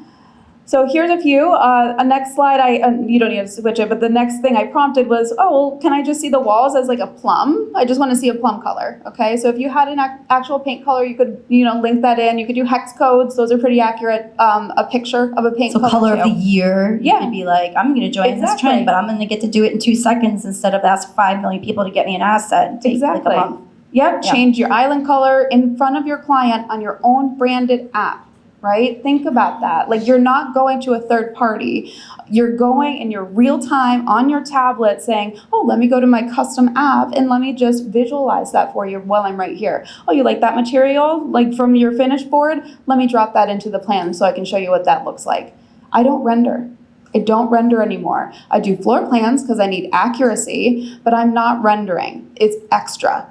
So here's a few. A next slide, you don't need to switch it, but the next thing I prompted was, oh, well, can I just see the walls as like a plum? I just want to see a plum color, okay? So if you had an actual paint color, you could, link that in. You could do hex codes. Those are pretty accurate. A picture of a paint color. So color too. of the year, you Yeah. could be like, I'm going to join this Exactly. trend, but I'm going to get to do it in 2 seconds instead of ask 5 million people to get me an asset and take Exactly. like a month. Yep, Yeah. change your island color in front of your client on your own branded app, right? Think about that. Like, you're not going to a third party. You're going in your real time on your tablet saying, oh, let me go to my custom app and let me just visualize that for you while I'm right here. Oh, you like that material? Like from your finished board? Let me drop that into the plan so I can show you what that looks like. I don't render. I don't render anymore. I do floor plans because I need accuracy, but I'm not rendering. It's extra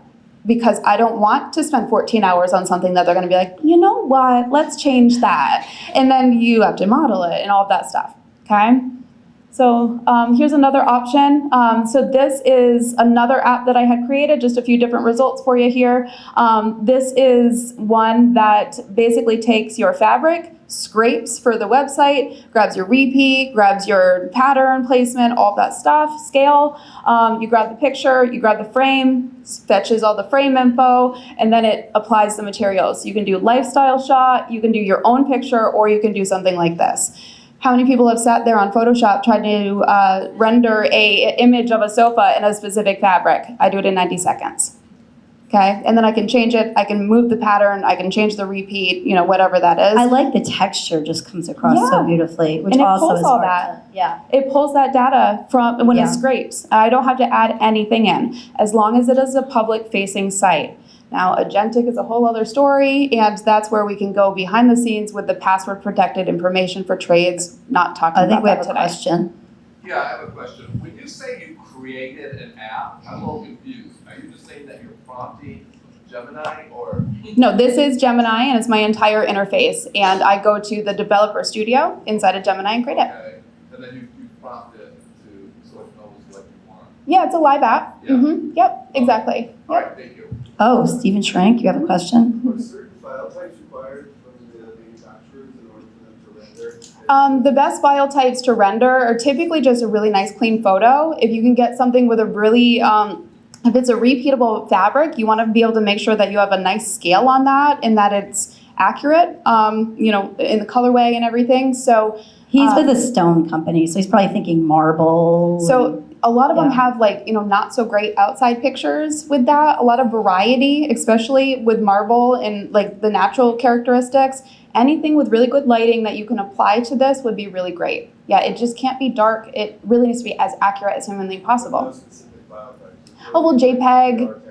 because I don't want to spend 14 hours on something that they're going to be like, you know what, let's change that. And then you have to model it and all of that stuff, okay? So here's another option. So this is another app that I had created, just a few different results for you here. This is one that basically takes your fabric, scrapes for the website, grabs your repeat, grabs your pattern placement, all that stuff, scale. You grab the picture, you grab the frame, fetches all the frame info, and then it applies the materials. You can do lifestyle shot, you can do your own picture, or you can do something like this. How many people have sat there on Photoshop trying to render an image of a sofa in a specific fabric? I do it in 90 seconds. Okay, and then I can change it, I can move the pattern, I can change the repeat, whatever that is. I like the texture just comes across so beautifully, which And it also pulls is all hard that. to, yeah. It pulls that data from when Yeah. it scrapes. I don't have to add anything in, as long as it is a public-facing site. Now, agentic is a whole other story, and that's where we can go behind the scenes with the password-protected information for trades, not talking I think about we that have a today. question. Yeah, I have a question. When you say you created an app, I'm a little confused. Are you just saying that you're prompting Gemini or? No, this is Gemini, and it's my entire interface, and I go to the developer studio inside of Gemini and create it. Okay, and then you prompt it to, so it knows what you want. Yeah, it's a live app. Yeah. Yep, exactly. All right, thank you. Oh, Stephen Schrank, you have a question? Are certain file types required from the manufacturers in order for them to render? The best file types to render are typically just a really nice clean photo. If you can get something with a really, if it's a repeatable fabric, you want to be able to make sure that you have a nice scale on that and that it's accurate, in the colorway and everything. So He's with a stone company, so he's probably thinking marble. So a lot of them Yeah. have not so great outside pictures with that. A lot of variety, especially with marble and like the natural characteristics. Anything with really good lighting that you can apply to this would be really great. Yeah, it just can't be dark. It really needs to be as accurate as humanly possible. No specific file types. Oh, well, JPEG. Architecture.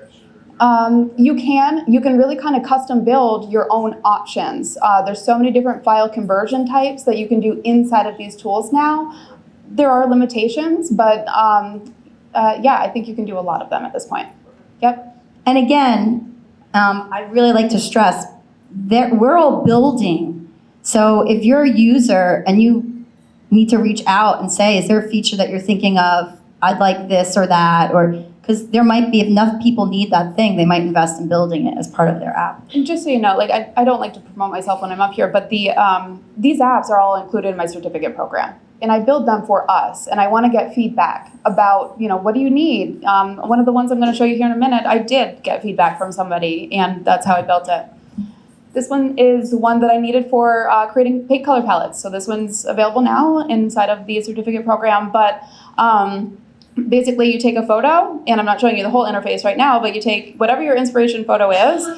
You can really kind of custom build your own options. There's so many different file conversion types that you can do inside of these tools now. There are limitations, but I think you can do a lot of them at this point. Yep. And again, I really like to stress that we're all building. So if you're a user and you need to reach out and say, is there a feature that you're thinking of? I'd like this or that, or because there might be, if enough people need that thing, they might invest in building it as part of their app. And just so you know, I don't like to promote myself when I'm up here, but these apps are all included in my certificate program. And I build them for us, and I want to get feedback about, what do you need? One of the ones I'm going to show you here in a minute, I did get feedback from somebody, and that's how I built it. This one is one that I needed for creating paint color palettes. So this one's available now inside of the certificate program, but basically you take a photo, and I'm not showing you the whole interface right now, but you take whatever your inspiration photo is,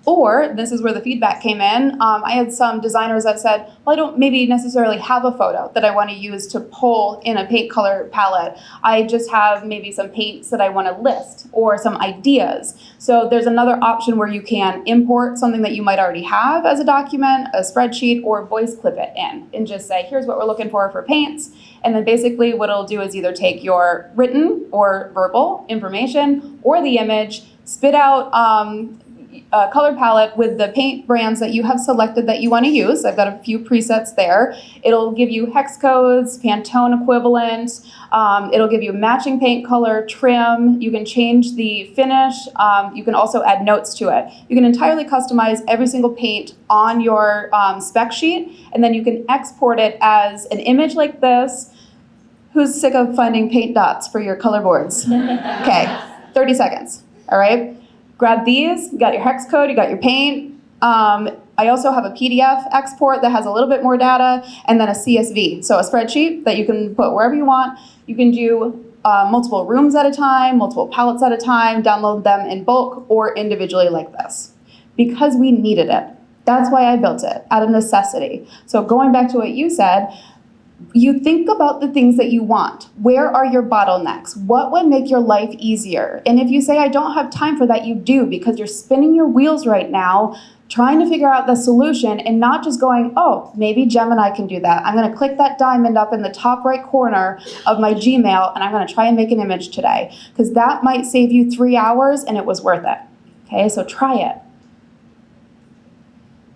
or this is where the feedback came in. I had some designers that said, well, I don't maybe necessarily have a photo that I want to use to pull in a paint color palette. I just have maybe some paints that I want to list or some ideas. So there's another option where you can import something that you might already have as a document, a spreadsheet, or voice clip it in and just say, here's what we're looking for paints. And then basically what it'll do is either take your written or verbal information or the image, spit out color palette with the paint brands that you have selected that you want to use. I've got a few presets there. It'll give you hex codes, Pantone equivalent. It'll give you matching paint color, trim. You can change the finish. You can also add notes to it. You can entirely customize every single paint on your spec sheet, and then you can export it as an image like this. Who's sick of finding paint dots for your color boards? Okay, 30 seconds, all right? Grab these, you got your hex code, you got your paint. I also have a PDF export that has a little bit more data, and then a CSV, so a spreadsheet that you can put wherever you want. You can do multiple rooms at a time, multiple palettes at a time, download them in bulk or individually like this. Because we needed it. That's why I built it, out of necessity. So going back to what you said, you think about the things that you want. Where are your bottlenecks? What would make your life easier? And if you say, I don't have time for that, you do, because you're spinning your wheels right now, trying to figure out the solution and not just going, oh, maybe Gemini can do that. I'm gonna click that diamond up in the top right corner of my Gmail and I'm gonna try and make an image today, because that might save you 3 hours and it was worth it. Okay, so try it.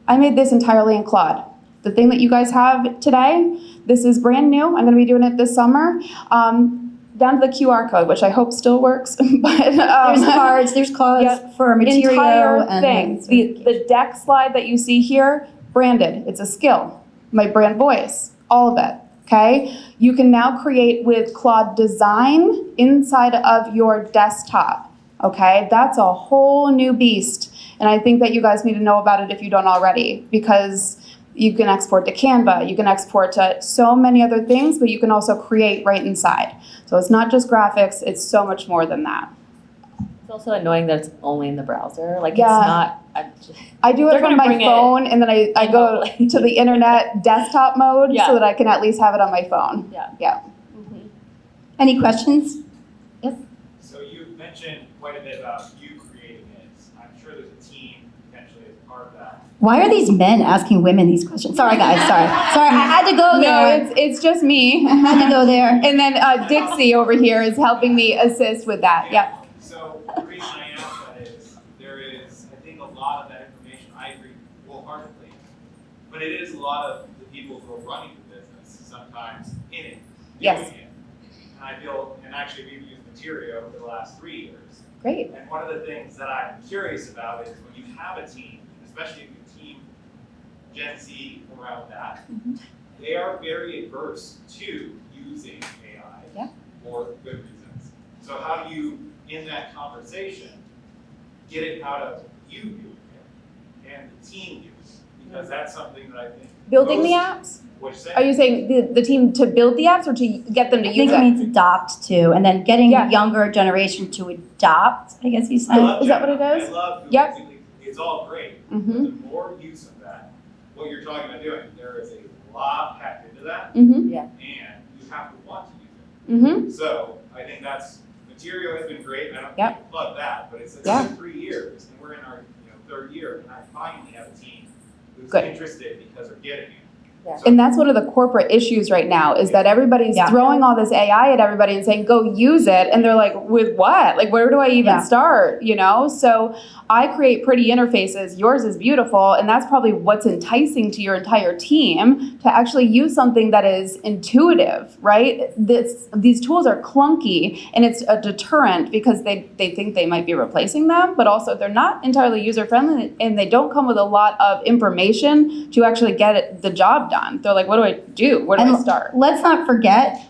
I made this entirely in Claude. The thing that you guys have today, this is brand new. I'm going to be doing it this summer. Down to the QR code, which I hope still works. But There's cards, there's codes Yep. for material. Entire and thing. The deck slide that you see here, branded. It's a skill. My brand voice, all of it. Okay? You can now create with Claude Design inside of your desktop. Okay? That's a whole new beast. And I think that you guys need to know about it if you don't already, because you can export to Canva, you can export to so many other things, but you can also create right inside. So it's not just graphics, it's so much more than that. It's also annoying that it's only in the browser. Like Yeah. it's not. I do it They're from gonna my bring it phone, and then I go remotely. to the internet desktop mode Yeah. so that I can at least have it on my phone. Yeah. Yeah. Any questions? So you mentioned quite a bit about you creating it. I'm sure there's a team potentially as part of that. Why are these men asking women these questions? Sorry, guys, sorry. Sorry, I had to go there. No, it's just me. I had to go there. And then Dixie over here is helping me assist with that. Yep. So the reason I ask that is there is, I think, a lot of that information, I agree wholeheartedly, but it is a lot of the people who are running the business sometimes in it, Yes. doing it. And I feel, and actually we've used Materio for the last 3 years. Great. And one of the things that I'm curious about is when you have a team, especially if you team Gen Z around that, they are very adverse to using AI Yeah. for good reasons. So how do you, in that conversation, get it out of you doing it and the team using it? Because that's something that I think Building the most- apps? What you say? Are you saying the team to build the apps or to get them to I use think it it? means adopt too, and then getting Yeah. the younger generation to adopt, I guess you I said. love Is that what it Gemini. is? I love Yep. it's all great. Mm-hmm. But the more use of that, what you're talking about doing, there is a lot packed into that, Mm-hmm. and you have to want to use Mm-hmm. it. So I think that's, Material has been great, I don't Yep. love that, but it's Yeah. been 3 years, and we're in our third year, and I finally have a team who's Good. interested because they're getting it. Yeah. So- And that's one of the corporate issues right now is that everybody's Yeah. throwing all this AI at everybody and saying, go use it. And they're like, with what? Like, where do I even Yeah. start? You know? So I create pretty interfaces. Yours is beautiful. And that's probably what's enticing to your entire team to actually use something that is intuitive, right? These tools are clunky and it's a deterrent because they think they might be replacing them, but also they're not entirely user friendly and they don't come with a lot of information to actually get the job done. They're like, what do I do? Where do I And start? let's not forget,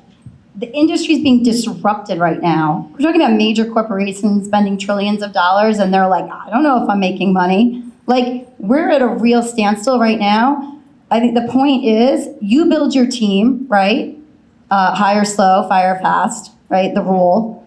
the industry is being disrupted right now. We're talking about major corporations spending trillions of dollars, and they're like, I don't know if I'm making money. Like, we're at a real standstill right now. I think the point is, you build your team, right? Hire slow, fire fast, right? The rule,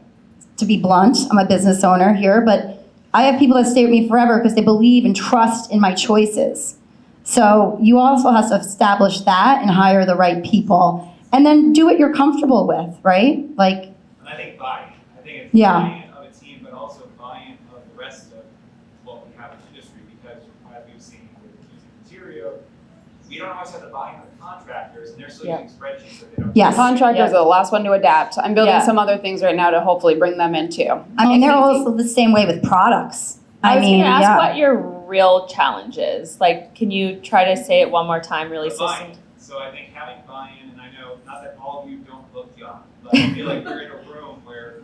to be blunt. I'm a business owner here, but I have people that stay with me forever because they believe and trust in my choices. So you also have to establish that and hire the right people. And then do what you're comfortable with, right? Like, And I think buy-in. I think it's Yeah. buy-in of a team, but also buy-in of the rest of what we have in the industry, because as we've seen with using Material, we don't always have the buy-in of the contractors, and they're still Yeah. using spreadsheets that they don't. Yes. Contractors are the last one to adapt. I'm building Yeah. some other things right now to hopefully bring them in too. I mean, they're Easy. also the same way with products. I was mean, gonna ask yeah. what your real challenge is. Like, can you try to say it one more time really The succinct? buy-in. So I think having buy-in, and I know not that all of you don't look young, but I feel like we're in a room where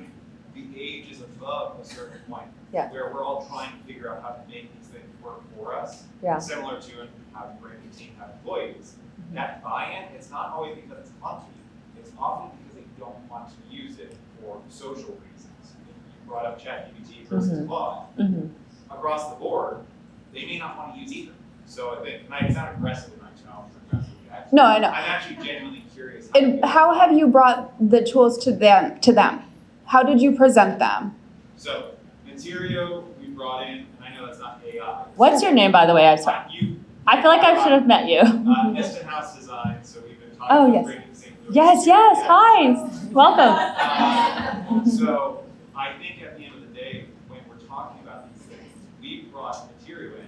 the age is above a certain point. Yeah. Where we're all trying to figure out how to make these things work for us. Yeah. Similar to how to bring a team, have employees. That buy-in, it's not always because it's fun to you. It's often because they don't want to use it for social reasons. You brought up ChatGPT versus Claude. Across the board, they may not want to use either. So I think, and I sound aggressive in my tone, actually, No, I know. I'm actually genuinely curious. And how have you brought the tools to them? How did you present them? So, Materio, we brought in, and I know that's not AI. What's your name, by the way? I'm sorry. I feel like I should have met you. Eston House Design, so we've been talking Oh, about yes. bringing St. Louis. Yes, yes. Hi. Welcome. So I think at the end of the day, when we're talking about these things, we brought material in.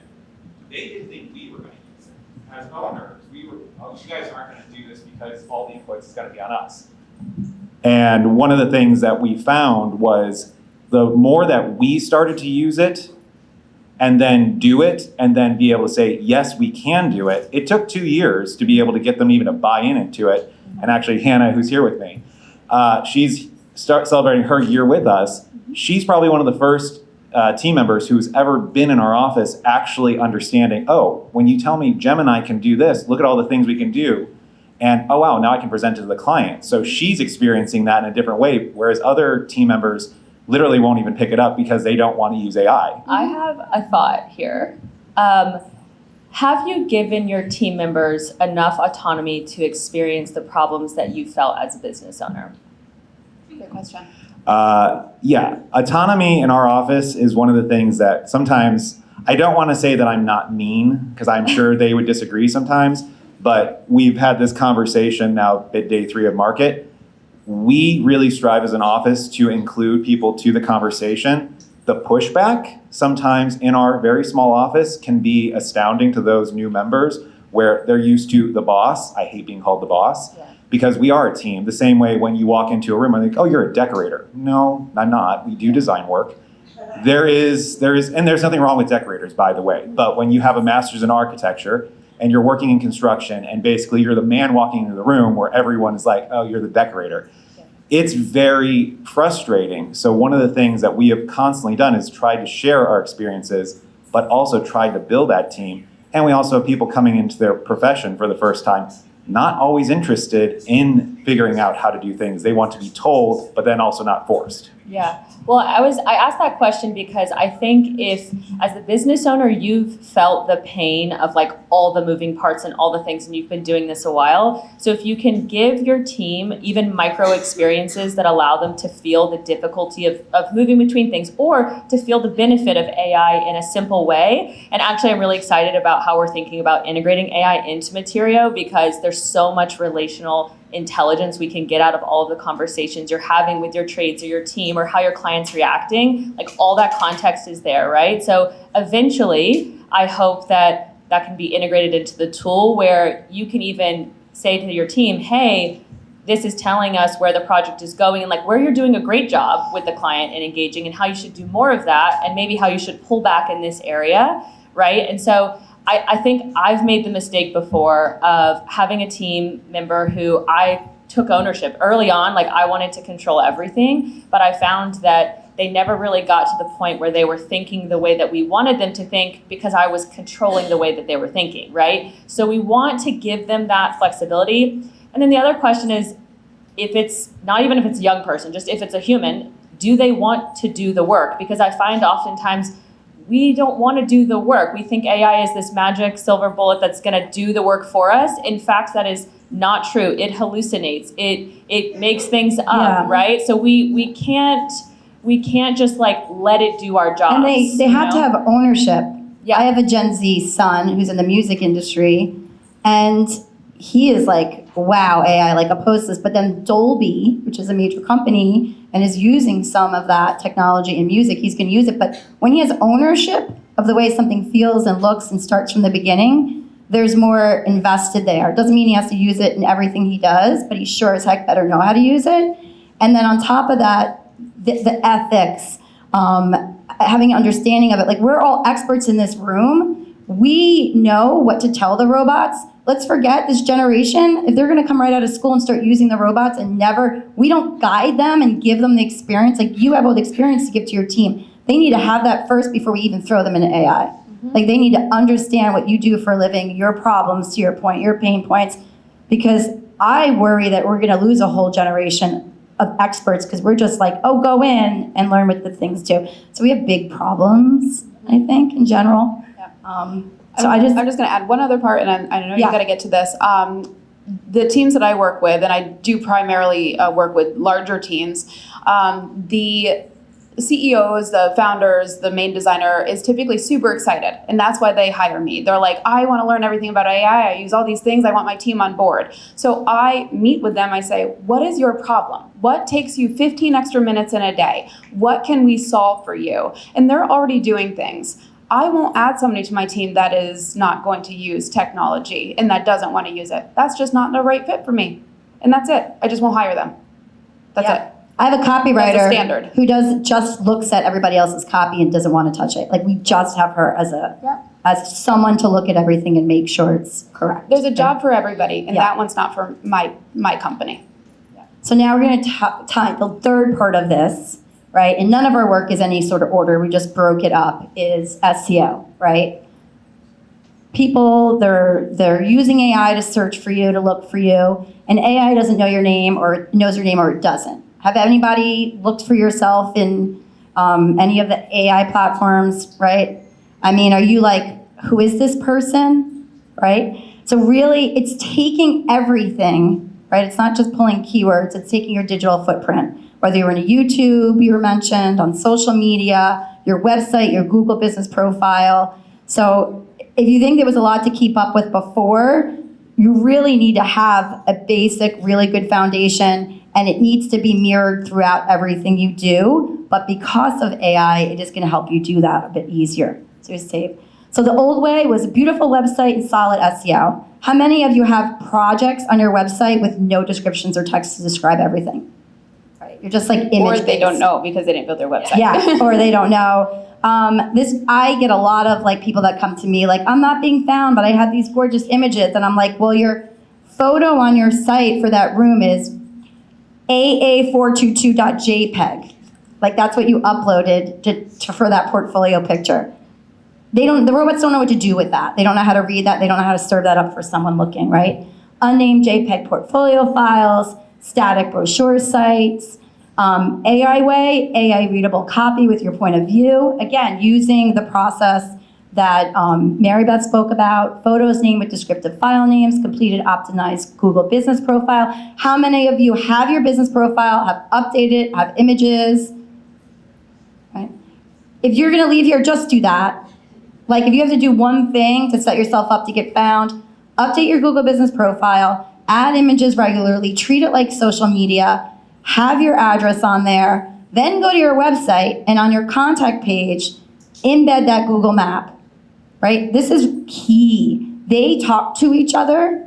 They didn't think we were going to use it. As owners, we were, oh, you guys aren't going to do this because all the inputs is going to be on us. And one of the things that we found was the more that we started to use it and then do it and then be able to say, yes, we can do it. It took 2 years to be able to get them even to buy into it. And actually, Hannah, who's here with me, she's celebrating her year with us. She's probably one of the first team members who's ever been in our office actually understanding, oh, when you tell me Gemini can do this, look at all the things we can do. And oh, wow, now I can present it to the client. So she's experiencing that in a different way, whereas other team members literally won't even pick it up because they don't want to use AI. I have a thought here. Have you given your team members enough autonomy to experience the problems that you felt as a business owner? Good question. Yeah, autonomy in our office is one of the things that sometimes, I don't want to say that I'm not mean, because I'm sure they would disagree sometimes, but we've had this conversation now at day 3 of market. We really strive as an office to include people to the conversation. The pushback sometimes in our very small office can be astounding to those new members where they're used to the boss. I hate being called the boss. Yeah. Because we are a team. The same way when you walk into a room and think, oh, you're a decorator. No, I'm not. We do design work. There is, and there's nothing wrong with decorators, by the way. But when you have a master's in architecture and you're working in construction and basically you're the man walking into the room where everyone is like, oh, you're the decorator. It's very frustrating. So one of the things that we have constantly done is try to share our experiences, but also try to build that team. And we also have people coming into their profession for the first time, not always interested in figuring out how to do things. They want to be told, but then also not forced. Yeah. Well, I asked that question because I think if, as a business owner, you've felt the pain of like all the moving parts and all the things, and you've been doing this a while. So if you can give your team even micro experiences that allow them to feel the difficulty of moving between things, or to feel the benefit of AI in a simple way. And actually, I'm really excited about how we're thinking about integrating AI into Materio, because there's so much relational intelligence we can get out of all of the conversations you're having with your trades or your team, or how your client's reacting. Like, all that context is there, right? So eventually, I hope that that can be integrated into the tool where you can even say to your team, hey, this is telling us where the project is going, and like where you're doing a great job with the client and engaging, and how you should do more of that, and maybe how you should pull back in this area, right? And so I think I've made the mistake before of having a team member who I took ownership early on. Like, I wanted to control everything, but I found that they never really got to the point where they were thinking the way that we wanted them to think, because I was controlling the way that they were thinking, right? So we want to give them that flexibility. And then the other question is, if it's not even if it's a young person, just if it's a human, do they want to do the work? Because I find oftentimes we don't want to do the work. We think AI is this magic silver bullet that's going to do the work for us. In fact, that is not true. It hallucinates. It makes things up, Yeah. right? So we can't just like let it do our jobs. And they have to have ownership. Yeah. I have a Gen Z son who's in the music industry, and he is like, wow, AI, like oppose this. But then Dolby, which is a major company and is using some of that technology in music, he's going to use it. But when he has ownership of the way something feels and looks and starts from the beginning, there's more invested there. It doesn't mean he has to use it in everything he does, but he sure as heck better know how to use it. And then on top of that, the ethics. having an understanding of it. Like, we're all experts in this room. We know what to tell the robots. Let's forget this generation. If they're going to come right out of school and start using the robots and we don't guide them and give them the experience. Like, you have all the experience to give to your team. They need to have that first before we even throw them into AI. Like, they need to understand what you do for a living, your problems, to your point, your pain points, because I worry that we're going to lose a whole generation of experts because we're just like, oh, go in and learn what the things do. So we have big problems, I think, in general. Yeah. I'm just going to add one other part, and I know you got to get to this. The teams that I work with, and I do primarily work with larger teams, the CEOs, the founders, the main designer is typically super excited, and that's why they hire me. They're like, I want to learn everything about AI. I use all these things. I want my team on board. So I meet with them. I say, what is your problem? What takes you 15 extra minutes in a day? What can we solve for you? And they're already doing things. I won't add somebody to my team that is not going to use technology and that doesn't want to use it. That's just not the right fit for me. And that's it. I just won't hire them. That's it. I have a copywriter That's a standard. who just looks at everybody else's copy and doesn't want to touch it. Like, we just have her as someone to look at everything and make sure it's correct. There's a job for everybody, and that one's not for my company. So now we're going to tie the third part of this, right? And none of our work is any sort of order. We just broke it up, is SEO, right? People, they're using AI to search for you, to look for you, and AI doesn't know your name, or knows your name, or it doesn't. Have anybody looked for yourself in any of the AI platforms, right? I mean, are you like, who is this person, right? So really, it's taking everything, right? It's not just pulling keywords, it's taking your digital footprint. Whether you're in a YouTube, you were mentioned, on social media, your website, your Google business profile. So if you think there was a lot to keep up with before, you really need to have a basic, really good foundation, and it needs to be mirrored throughout everything you do. But because of AI, it is going to help you do that a bit easier. So you're safe. So the old way was a beautiful website and solid SEO. How many of you have projects on your website with no descriptions or text to describe everything? Right? You're just like image-based. Or they don't know because they didn't build their website. Yeah, or they don't know. I get a lot of like people that come to me like, I'm not being found, but I had these gorgeous images. And I'm like, well, your photo on your site for that room is AA422.jpg. Like, that's what you uploaded for that portfolio picture. The robots don't know what to do with that. They don't know how to read that. They don't know how to serve that up for someone looking, right? Unnamed JPEG portfolio files, static brochure sites, AI way, AI readable copy with your point of view. Again, using the process that Mary Beth spoke about, photos named with descriptive file names, completed optimized Google business profile. How many of you have your business profile, have updated, have images? Right? If you're gonna leave here, just do that. Like, if you have to do one thing to set yourself up to get found, update your Google business profile, add images regularly, treat it like social media, have your address on there, then go to your website and on your contact page, embed that Google map, right? This is key. They talk to each other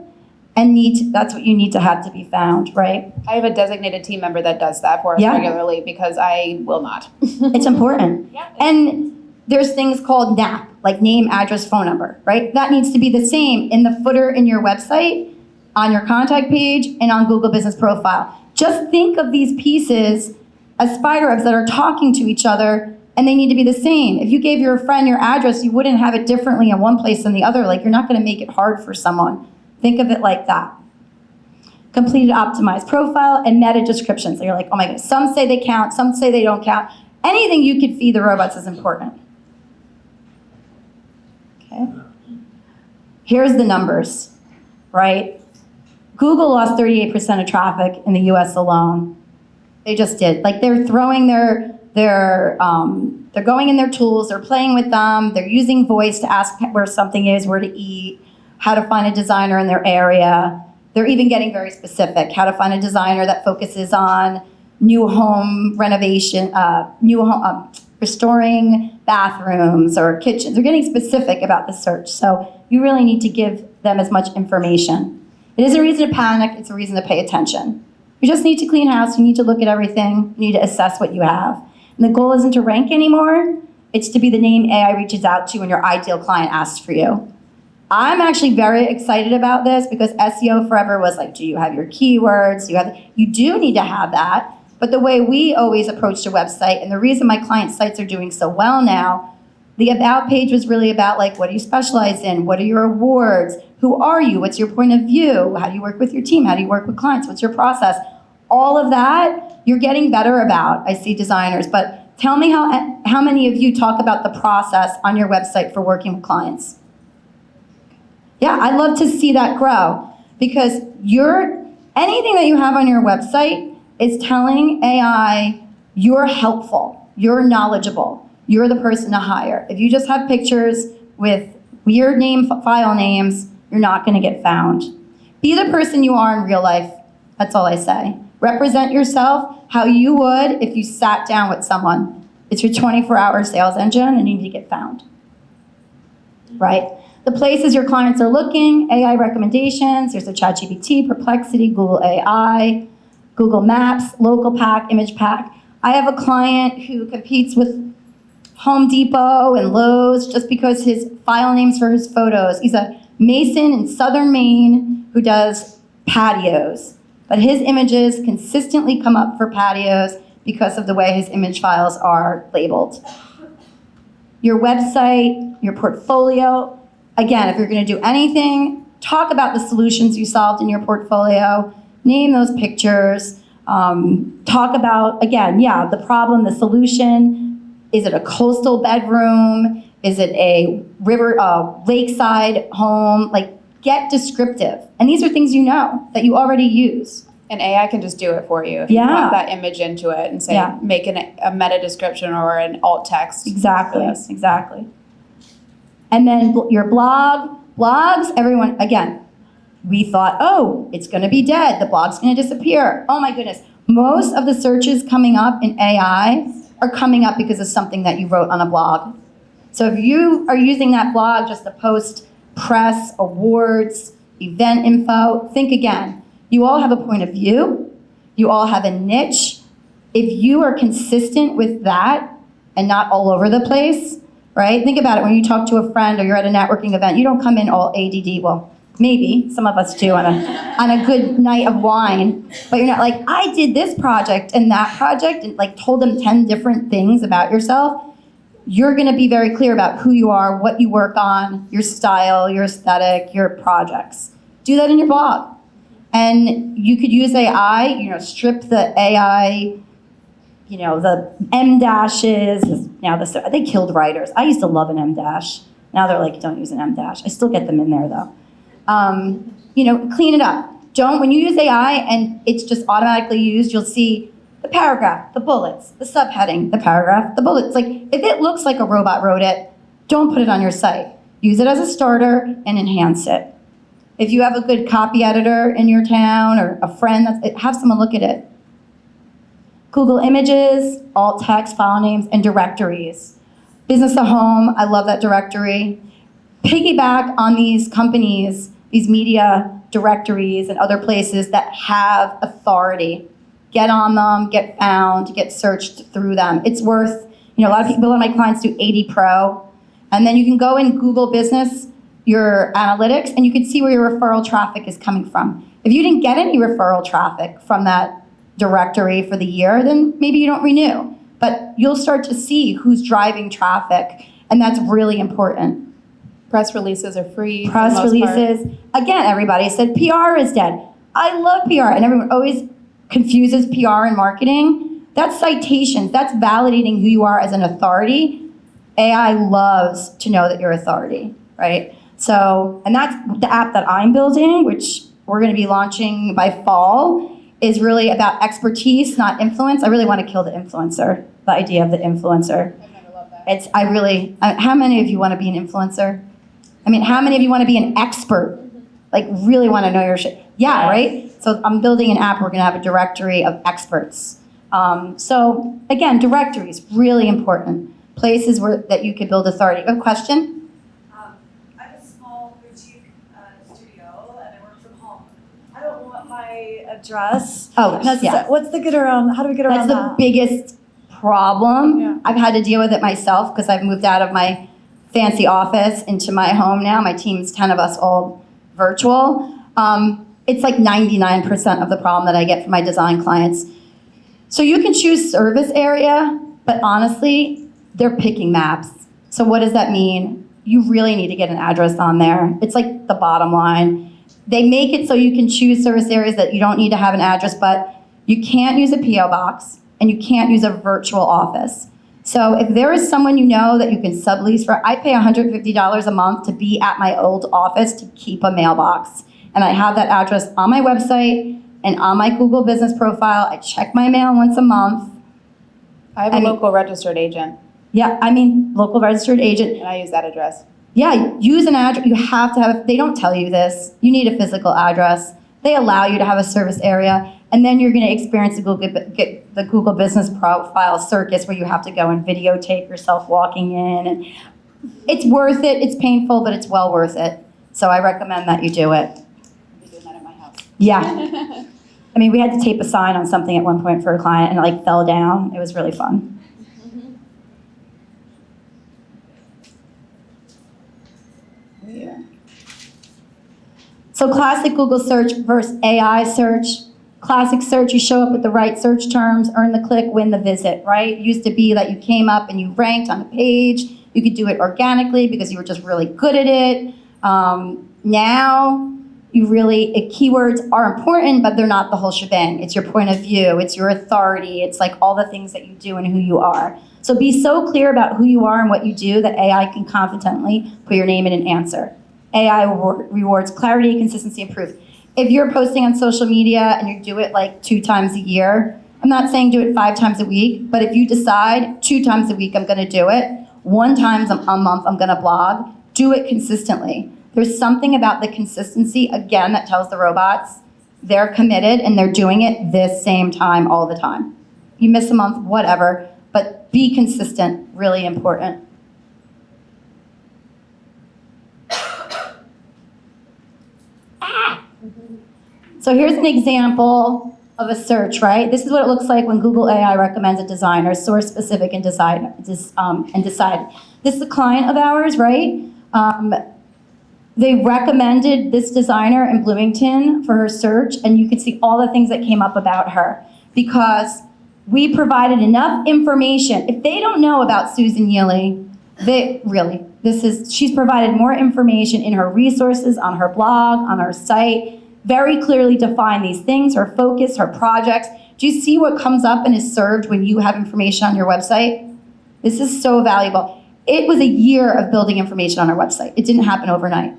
and that's what you need to have to be found, right? I have a designated team member that does that for us regularly because I will not. It's important. And there's things called NAP, like name, address, phone number, right? That needs to be the same in the footer in your website, on your contact page, and on Google Business Profile. Just think of these pieces as spider webs that are talking to each other, and they need to be the same. If you gave your friend your address, you wouldn't have it differently in one place than the other. Like, you're not gonna make it hard for someone. Think of it like that. Completed optimized profile and meta descriptions. So you're like, oh my goodness, some say they count, some say they don't count. Anything you could feed the robots is important. Okay. Here's the numbers, right? Google lost 38% of traffic in the US alone. They just did. Like, they're throwing they're going in their tools, they're playing with them, they're using voice to ask where something is, where to eat, how to find a designer in their area. They're even getting very specific, how to find a designer that focuses on new home renovation, restoring bathrooms or kitchens. They're getting specific about the search. So you really need to give them as much information. It is a reason to panic, it's a reason to pay attention. You just need to clean house, you need to look at everything, you need to assess what you have. And the goal isn't to rank anymore, It's to be the name AI reaches out to when your ideal client asks for you. I'm actually very excited about this because SEO forever was like, do you have your keywords? You do need to have that. But the way we always approached a website, and the reason my client sites are doing so well now, the About page was really about like, what do you specialize in? What are your awards? Who are you? What's your point of view? How do you work with your team? How do you work with clients? What's your process? All of that, you're getting better about, I see designers. But tell me how many of you talk about the process on your website for working with clients? Yeah, I'd love to see that grow because anything that you have on your website is telling AI you're helpful, you're knowledgeable, you're the person to hire. If you just have pictures with weird file names, you're not going to get found. Be the person you are in real life. That's all I say. Represent yourself how you would if you sat down with someone. It's your 24-hour sales engine and you need to get found. Right? The places your clients are looking, AI recommendations, there's a ChatGPT, Perplexity, Google AI, Google Maps, Local Pack, Image Pack. I have a client who competes with Home Depot and Lowe's just because his file names for his photos. He's a mason in southern Maine who does patios. But his images consistently come up for patios because of the way his image files are labeled. Your website, your portfolio, again, if you're going to do anything, talk about the solutions you solved in your portfolio, name those pictures, talk about, again, the problem, the solution. Is it a coastal bedroom? Is it a lakeside home? Like, get descriptive. And these are things you know that you already use. And AI can just do it for you. If you put that image into it and say, make a meta description or an alt text. Exactly, exactly. And then your blogs, everyone, again, we thought, oh, it's going to be dead. The blog's going to disappear. Oh my goodness. Most of the searches coming up in AI are coming up because of something that you wrote on a blog. So if you are using that blog just to post press, awards, event info, think again. You all have a point of view. You all have a niche. If you are consistent with that and not all over the place, right? Think about it when you talk to a friend or you're at a networking event, you don't come in all ADD. Well, maybe some of us do on a good night of wine, but you're not like, I did this project and that project and like told them 10 different things about yourself. You're going to be very clear about who you are, what you work on, your style, your aesthetic, your projects. Do that in your blog. And you could use AI, strip the AI, the M dashes. Now they killed writers. I used to love an M dash. Now they're like, don't use an M dash. I still get them in there though. Clean it up. When you use AI and it's just automatically used, you'll see the paragraph, the bullets, the subheading, the paragraph, the bullets. Like, if it looks like a robot wrote it, don't put it on your site. Use it as a starter and enhance it. If you have a good copy editor in your town or a friend, have someone look at it. Google Images, alt text, file names, and directories. Business at Home, I love that directory. Piggyback on these companies, these media directories and other places that have authority. Get on them, get found, get searched through them. It's worth, a lot of my clients do 80 Pro, and then you can go in Google Business, your analytics, and you can see where your referral traffic is coming from. If you didn't get any referral traffic from that directory for the year, then maybe you don't renew. But you'll start to see who's driving traffic, and that's really important. Press releases are free. Press releases. Again, everybody said PR is dead. I love PR, and everyone always confuses PR and marketing. That's citations. That's validating who you are as an authority. AI loves to know that you're authority, right? So, and that's the app that I'm building, which we're going to be launching by fall, is really about expertise, not influence. I really want to kill the influencer, the idea of the influencer. I've never loved that. How many of you want to be an influencer? I mean, how many of you want to be an expert? Like, really want to know your shit? Yeah, right? So I'm building an app. We're going to have a directory of experts. So again, directories, really important. Places that you could build authority. A question? I have a small boutique studio and I work from home. I don't want my address. Oh, yeah. What's the get around? How do we get around That's that? the biggest problem. Yeah. I've had to deal with it myself because I've moved out of my fancy office into my home now. My team's 10 of us all virtual. It's like 99% of the problem that I get from my design clients. So you can choose service area, but honestly, they're picking maps. So what does that mean? You really need to get an address on there. It's like the bottom line. They make it so you can choose service areas that you don't need to have an address, but you can't use a PO box and you can't use a virtual office. So if there is someone you know that you can sublease for, I pay $150 a month to be at my old office to keep a mailbox. And I have that address on my website and on my Google business profile. I check my mail once a month. I have a local registered agent, Yeah, I mean, local registered agent. and I use that address. Yeah, use an address. You have to have, they don't tell you this. You need a physical address. They allow you to have a service area. And then you're going to experience the Google business profile circus where you have to go and videotape yourself walking in. And it's worth it. It's painful, but it's well worth it. So I recommend that you do it. I'll be doing that at my house. Yeah. I mean, we had to tape a sign on something at one point for a client and it like fell down. It was really fun. So classic Google search versus AI search. Classic search, you show up with the right search terms, earn the click, win the visit, right? It used to be that you came up and you ranked on the page. You could do it organically because you were just really good at it. Now, keywords are important, but they're not the whole shebang. It's your point of view, it's your authority, it's like all the things that you do and who you are. So be so clear about who you are and what you do that AI can confidently put your name in an answer. AI rewards clarity, consistency, and proof. If you're posting on social media and you do it like 2 times a year, I'm not saying do it 5 times a week, but if you decide 2 times a week I'm gonna do it, 1 time a month I'm gonna blog, do it consistently. There's something about the consistency, again, that tells the robots they're committed and they're doing it this same time all the time. You miss a month, whatever, but be consistent, really important. So here's an example of a search, right? This is what it looks like when Google AI recommends a designer, source specific and decide. This is a client of ours, right? They recommended this designer in Bloomington for her search, and you could see all the things that came up about her because we provided enough information. If they don't know about Susan Yealy, she's provided more information in her resources, on her blog, on her site, very clearly define these things, her focus, her projects. Do you see what comes up and is served when you have information on your website? This is so valuable. It was a year of building information on our website. It didn't happen overnight.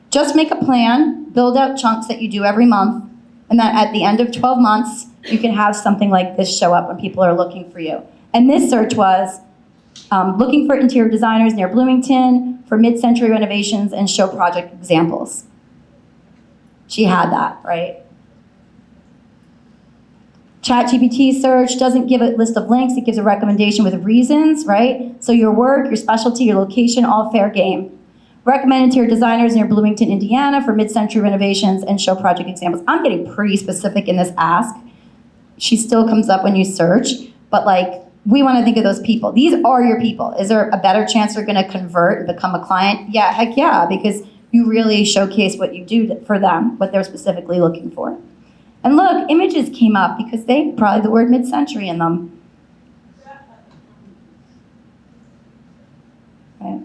Just make a plan, build out chunks that you do every month, and then at the end of 12 months, you can have something like this show up when people are looking for you. And this search was looking for interior designers near Bloomington for mid-century renovations and show project examples. She had that, right? ChatGPT search doesn't give a list of links, it gives a recommendation with reasons, right? So your work, your specialty, your location, all fair game. Recommend interior designers near Bloomington, Indiana for mid-century renovations and show project examples. I'm getting pretty specific in this ask. She still comes up when you search, but like, we want to think of those people. These are your people. Is there a better chance they're going to convert and become a client? Yeah, heck yeah, because you really showcase what you do for them, what they're specifically looking for. And look, images came up because they probably the word mid-century in them. Okay.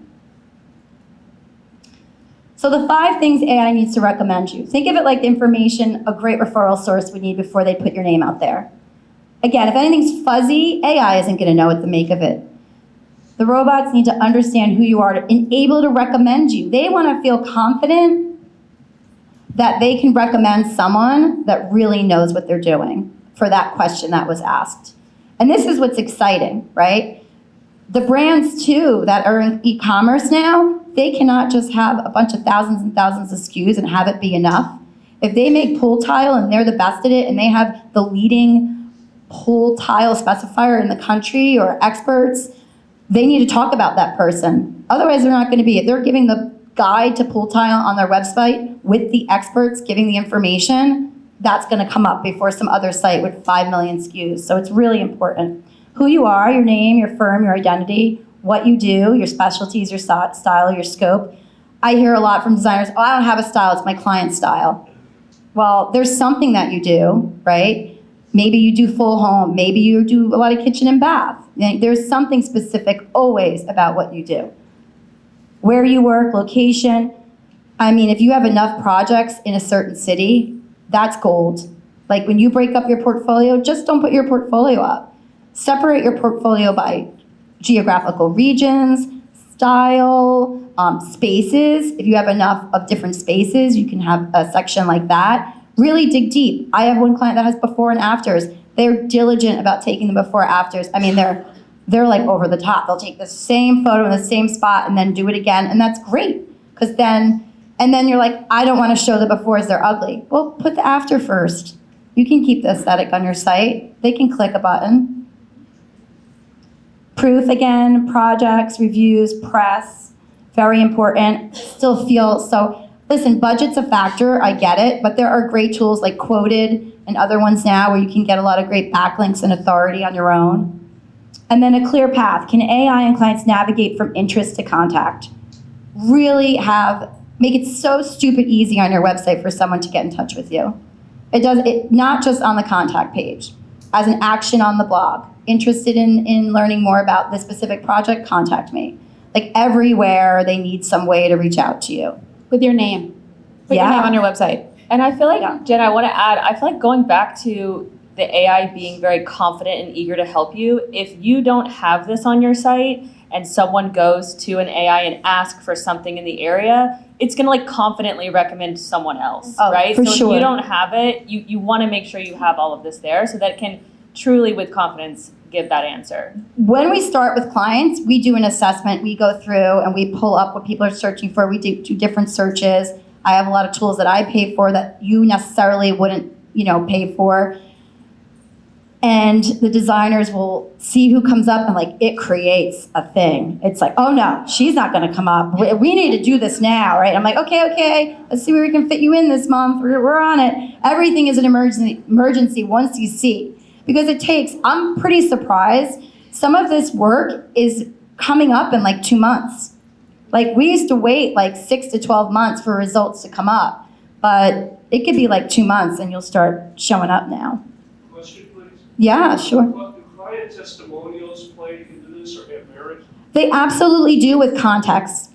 So the 5 things AI needs to recommend you. Think of it like the information a great referral source would need before they put your name out there. Again, if anything's fuzzy, AI isn't going to know what to make of it. The robots need to understand who you are and able to recommend you. They want to feel confident that they can recommend someone that really knows what they're doing for that question that was asked. And this is what's exciting, right? The brands too that are in e-commerce now, they cannot just have a bunch of thousands and thousands of SKUs and have it be enough. If they make pull tile and they're the best at it and they have the leading pull tile specifier in the country or experts, they need to talk about that person. Otherwise, they're not going to be. If they're giving the guide to pull tile on their website with the experts giving the information, that's going to come up before some other site with 5 million SKUs. So it's really important. who you are, your name, your firm, your identity, what you do, your specialties, your style, your scope. I hear a lot from designers, oh, I don't have a style, it's my client's style. Well, there's something that you do, right? Maybe you do full home, maybe you do a lot of kitchen and bath. There's something specific always about what you do. Where you work, location. I mean, if you have enough projects in a certain city, that's gold. Like when you break up your portfolio, just don't put your portfolio up. Separate your portfolio by geographical regions, style, spaces. If you have enough of different spaces, you can have a section like that. Really dig deep. I have one client that has before and afters. They're diligent about taking the before afters. I mean, they're like over the top. They'll take the same photo in the same spot and then do it again, and that's great. Because then you're like, I don't want to show the befores, they're ugly. Well, put the after first. You can keep the aesthetic on your site. They can click a button. Proof again, projects, reviews, press, very important. Still feel so. Listen, budget's a factor, I get it, but there are great tools like Quoted and other ones now where you can get a lot of great backlinks and authority on your own. And then a clear path. Can AI and clients navigate from interest to contact? Really make it so stupid easy on your website for someone to get in touch with you. It does it not just on the contact page, as an action on the blog. Interested in learning more about this specific project, contact me. Like everywhere they need some way to reach out to you. With your name. Put your name on your website. And I feel like, Jen, I want to add, I feel like going back to the AI being very confident and eager to help you, if you don't have this on your site and someone goes to an AI and asks for something in the area, it's going to like confidently recommend someone else, right? For so sure. if you don't have it, you want to make sure you have all of this there so that it can truly with confidence give that answer. When we start with clients, we do an assessment. We go through and we pull up what people are searching for. We do different searches. I have a lot of tools that I pay for that you necessarily wouldn't, pay for. And the designers will see who comes up and like it creates a thing. It's like, oh no, she's not going to come up. We need to do this now, right? I'm like, okay, let's see where we can fit you in this month. We're on it. Everything is an emergency once you see. Because I'm pretty surprised, some of this work is coming up in like 2 months. Like we used to wait like 6 to 12 months for results to come up, but it could be like 2 months and you'll start showing up now. Question, please. Yeah, sure. Do client testimonials play into this or have merit? They absolutely do with context.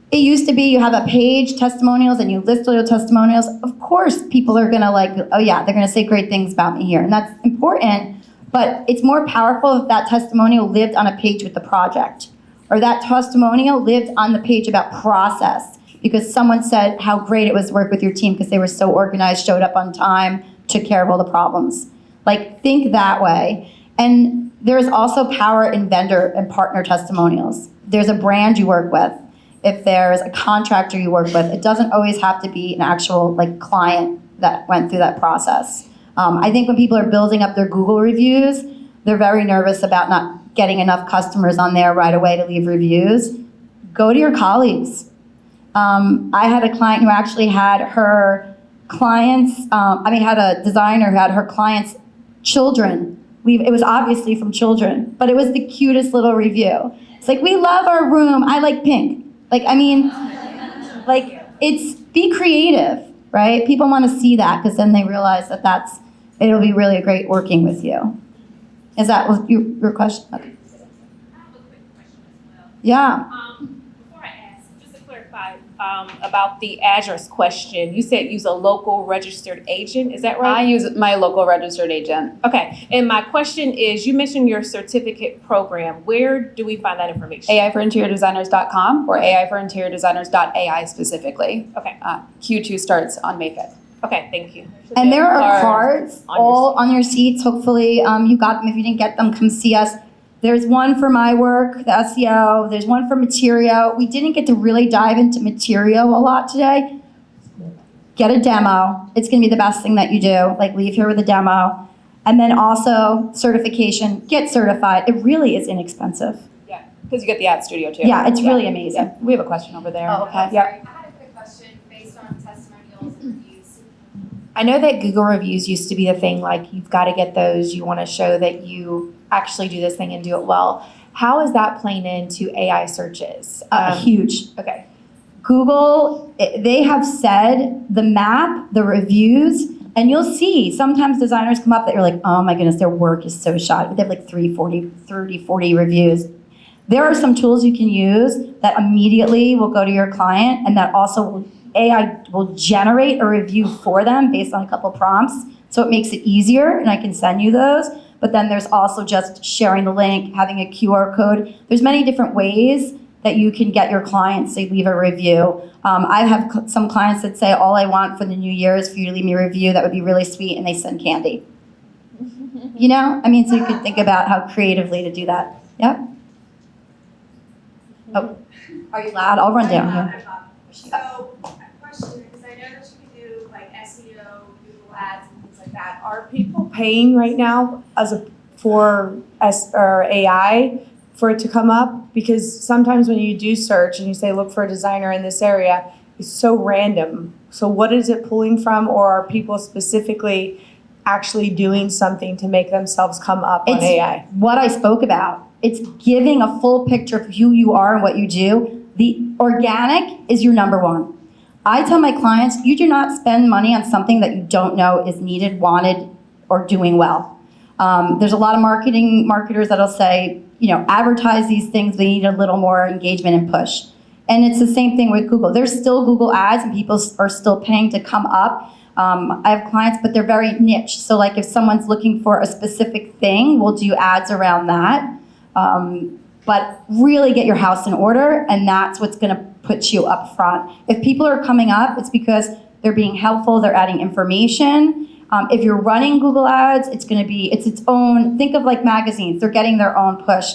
It used to be you have a page, testimonials, and you list all your testimonials. Of course, people are gonna like, oh yeah, they're gonna say great things about me here. And that's important, but it's more powerful if that testimonial lived on a page with the project, or that testimonial lived on the page about process, because someone said how great it was to work with your team because they were so organized, showed up on time, took care of all the problems. Like, think that way. And there's also power in vendor and partner testimonials. There's a brand you work with. If there's a contractor you work with, it doesn't always have to be an actual like client that went through that process. I think when people are building up their Google reviews, they're very nervous about not getting enough customers on there right away to leave reviews. Go to your colleagues. I had a client who actually had her clients, had a designer who had her clients' children. It was obviously from children, but it was the cutest little review. It's like, we love our room, I like pink. It's be creative, right? People want to see that because then they realize that it'll be really great working with you. Is that your question? Okay. I have a quick question as well. Yeah. Before I ask, just to clarify about the address question, you said use a local registered agent, is that right? I use my local registered agent. Okay, and my question is, you mentioned your certificate program. Where do we find that information? AIforinteriordesigners.com or AIforinteriordesigners.ai specifically. Okay. Q2 starts on May 5th. Okay, thank you. And there are cards all on your seats. Hopefully you got them. If you didn't get them, come see us. There's one for my work, the SEO. There's one for Material. We didn't get to really dive into Material a lot today. Get a demo. It's going to be the best thing that you do. Like, leave here with a demo. And then also certification. Get certified. It really is inexpensive. Yeah, because you get the ad studio too. Yeah, it's really amazing. Yeah. We have a question over there. Oh, okay. Yeah. I had a quick question based on testimonials and reviews. I know that Google reviews used to be the thing, like you've got to get those, you want to show that you actually do this thing and do it well. How is that playing into AI searches? Huge. Okay. Google, they have said the map, the reviews, and you'll see sometimes designers come up that you're like, oh my goodness, their work is so shoddy. They have like 30, 40 reviews. There are some tools you can use that immediately will go to your client and that also AI will generate a review for them based on a couple prompts. So it makes it easier, and I can send you those. But then there's also just sharing the link, having a QR code. There's many different ways that you can get your clients to leave a review. I have some clients that say, all I want for the new year is for you to leave me a review. That would be really sweet, and they send candy. You know? I mean, so you could think about how creatively to do that. Yep. Oh, are you loud? I'll run down here. So, question, because I know that you can do like SEO, Google Ads, and things like that. Are people paying right now for AI for it to come up? Because sometimes when you do search and you say look for a designer in this area, it's so random. So what is it pulling from, or are people specifically actually doing something to make themselves come up on AI? What I spoke about. It's giving a full picture of who you are and what you do. The organic is your number one. I tell my clients, you do not spend money on something that you don't know is needed, wanted, or doing well. There's a lot of marketers that'll say, you know, advertise these things, they need a little more engagement and push. And it's the same thing with Google. There's still Google ads and people are still paying to come up. I have clients, but they're very niche. So like if someone's looking for a specific thing, we'll do ads around that. But really get your house in order, and that's what's gonna put you up front. If people are coming up, it's because they're being helpful, they're adding information. If you're running Google ads, it's its own, think of like magazines, they're getting their own push.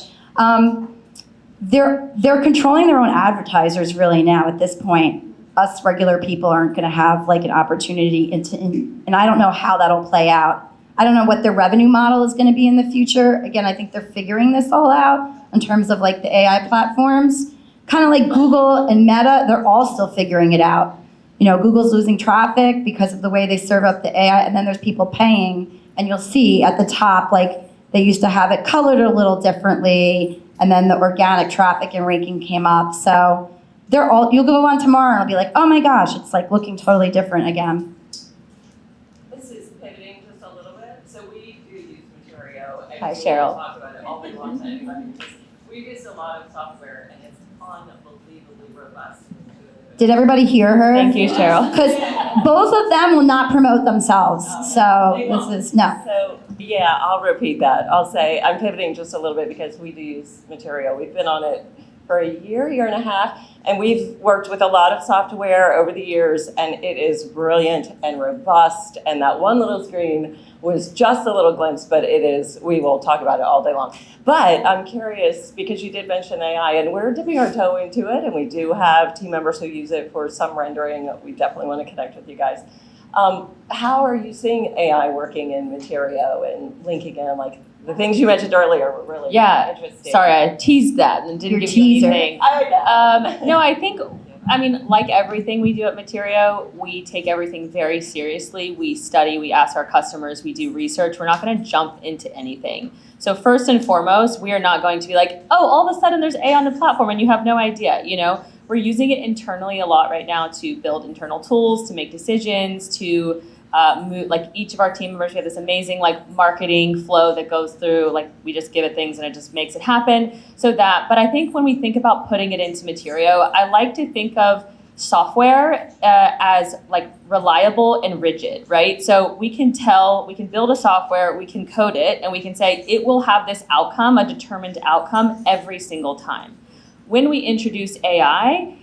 They're controlling their own advertisers really now at this point. Us regular people aren't gonna have like an opportunity and I don't know how that'll play out. I don't know what their revenue model is gonna be in the future. Again, I think they're figuring this all out in terms of like the AI platforms. Kind of like Google and Meta, they're all still figuring it out. You know, Google's losing traffic because of the way they serve up the AI, and then there's people paying, and you'll see at the top, like they used to have it colored a little differently, and then the organic traffic and ranking came up. So you'll go on tomorrow and it'll be like, oh my gosh, it's like looking totally different again. This is pivoting just a little bit. So we do use Materio. And Hi, we Cheryl. talk about it all day long to anybody. We've used a lot of software, and it's unbelievably robust. Did everybody hear her? Thank you, Cheryl. Because both of them will not promote themselves. So this is, no. So, yeah, I'll repeat that. I'll say I'm pivoting just a little bit because we do use Materio. We've been on it for a year and a half, and we've worked with a lot of software over the years, and it is brilliant and robust, and that one little screen was just a little glimpse, but we will talk about it all day long. But I'm curious, because you did mention AI, and we're dipping our toe into it, and we do have team members who use it for some rendering. We definitely want to connect with you guys. How are you seeing AI working in Materio and linking in, like the things you mentioned earlier were really interesting. Sorry, I teased that and didn't Your give teaser. you anything. No, I think, like everything we do at Materio, we take everything very seriously. We study, we ask our customers, we do research. We're not going to jump into anything. So first and foremost, we are not going to be like, oh, all of a sudden there's AI on the platform and you have no idea. You know, we're using it internally a lot right now to build internal tools, to make decisions, to move, like each of our team members, we have this amazing like marketing flow that goes through, like we just give it things and it just makes it happen. But I think when we think about putting it into Materio, I like to think of software as like reliable and rigid, right? So we can build a software, we can code it, and we can say it will have this outcome, a determined outcome every single time. When we introduce AI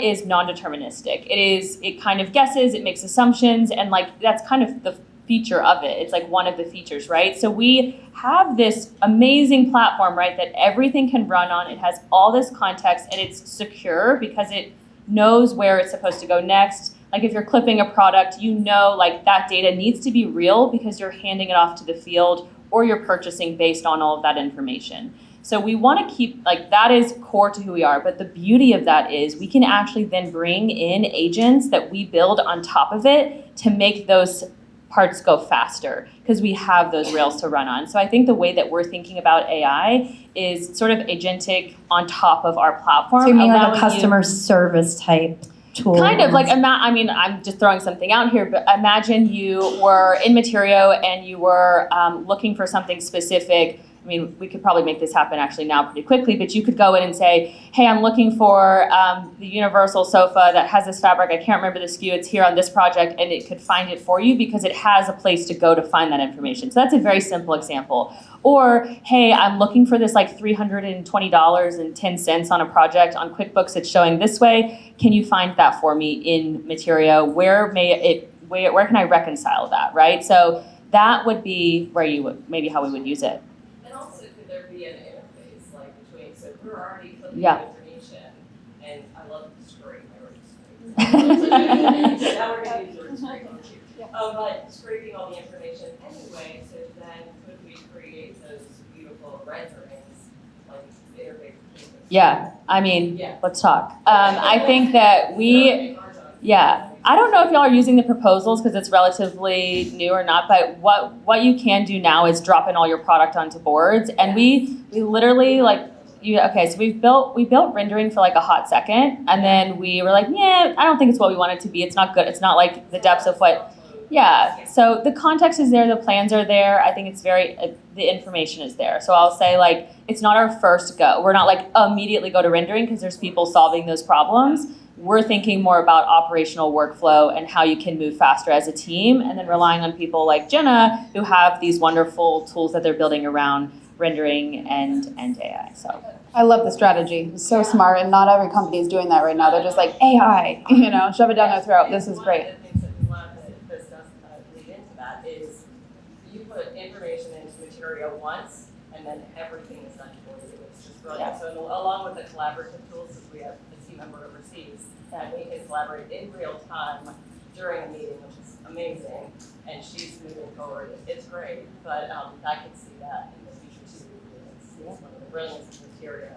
is non-deterministic. It kind of guesses, it makes assumptions, and like that's kind of the feature of it. It's like one of the features, right? So we have this amazing platform, right, that everything can run on. It has all this context, and it's secure because it knows where it's supposed to go next. Like if you're clipping a product, you know like that data needs to be real because you're handing it off to the field or you're purchasing based on all of that information. So we want to keep, like that is core to who we are, but the beauty of that is we can actually then bring in agents that we build on top of it to make those parts go faster because we have those rails to run on. So I think the way that we're thinking about AI is sort of agentic on top of our platform. So you mean like allowing a customer service type tool? Kind of like, I mean, I'm just throwing something out here, but imagine you were in Materio and you were looking for something specific. I mean, we could probably make this happen actually now pretty quickly, but you could go in and say, hey, I'm looking for the universal sofa that has this fabric. I can't remember the SKU. It's here on this project, and it could find it for you because it has a place to go to find that information. So that's a very simple example. Or, hey, I'm looking for this like $320.10 on a project on QuickBooks. It's showing this way. Can you find that for me in Materio? Where can I reconcile that, right? So that would be where you would, maybe how we would use it. And also, could there be an interface like between, so we're already putting Yeah. information, and I love the scrape, I already scraped. Now we're gonna use the word scrape on you. But scraping all the information anyway, so then could we create those beautiful renderings, like the interface between those? Yeah, I mean, Yeah. let's talk. I think that I don't know if y'all are using the proposals because it's relatively new or not, but what you can do now is drop in all your product onto boards. And we literally so we built rendering for like a hot second, and then we were like, yeah, I don't think it's what we want it to be. It's not good. It's not like the depths of what. Yeah, so the context is there, the plans are there. I think it's the information is there. So I'll say like, it's not our first go. We're not like immediately go to rendering because there's people solving those problems. We're thinking more about operational workflow and how you can move faster as a team, and then relying on people like Jenna who have these wonderful tools that they're building around rendering and AI. So I love the strategy. It's so smart, and not every company is doing that right now. They're just like, AI, shove it down their throat. This is great. One of the things that we love that this does lead into that is you put information into Materio once, and then everything is done for you. It's just brilliant. So along with the collaborative tools, as we have a team member overseas, that we can collaborate in real time during a meeting, which is amazing. And she's moving forward. It's great, but I can see that in the future too. It's one of the brilliance of Materio.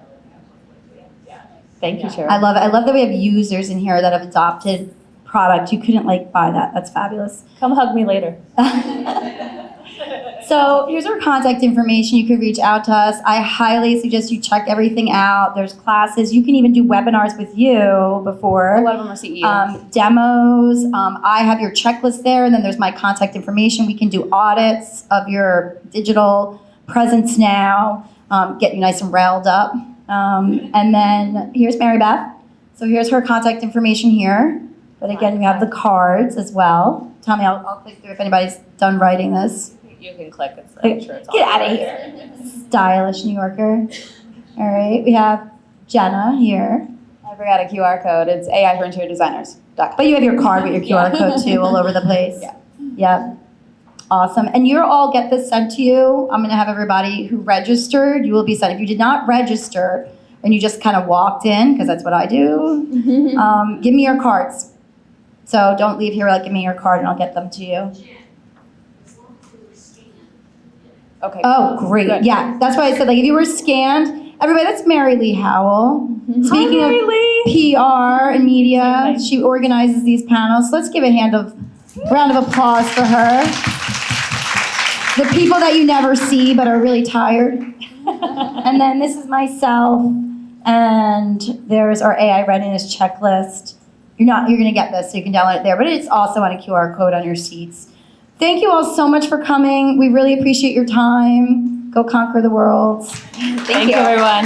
Yeah. thank you, Sharon. I love it. I love that we have users in here that have adopted product. You couldn't buy that. That's fabulous. Come hug me later. So here's our contact information. You could reach out to us. I highly suggest you check everything out. There's classes. You can even do webinars with you before. A lot of them are CEOs. Demos. I have your checklist there, and then there's my contact information. We can do audits of your digital presence now, get you nice and railed up. And then here's Mary Beth. So here's her contact information here. But again, you have the cards as well. Tommy, I'll click through if anybody's done writing this. You can click. I'm sure it's all Get out of here. Stylish New Yorker. All right, we have Jenna here. I forgot a QR code. It's AI for interior designers. But you have your card with your QR code too all over the place. Yeah. Yep. Awesome. And you'll all get this sent to you. I'm going to have everybody who registered, you will be sent. If you did not register and you just kind of walked in, because that's what I do, give me your cards. So don't leave here give me your card and I'll get them to you. Okay. Oh, great. Good. Yeah, that's why I said, if you were scanned, everybody, that's Mary Lee Howell. Speaking Hi, Mary of Lee. PR and media, she organizes these panels. So let's give a round of applause for her. The people that you never see but are really tired. And then this is myself, and there's our AI readiness checklist. You're going to get this, so you can download it there, but it's also on a QR code on your seats. Thank you all so much for coming. We really appreciate your time. Go conquer the world. Thank you, everyone.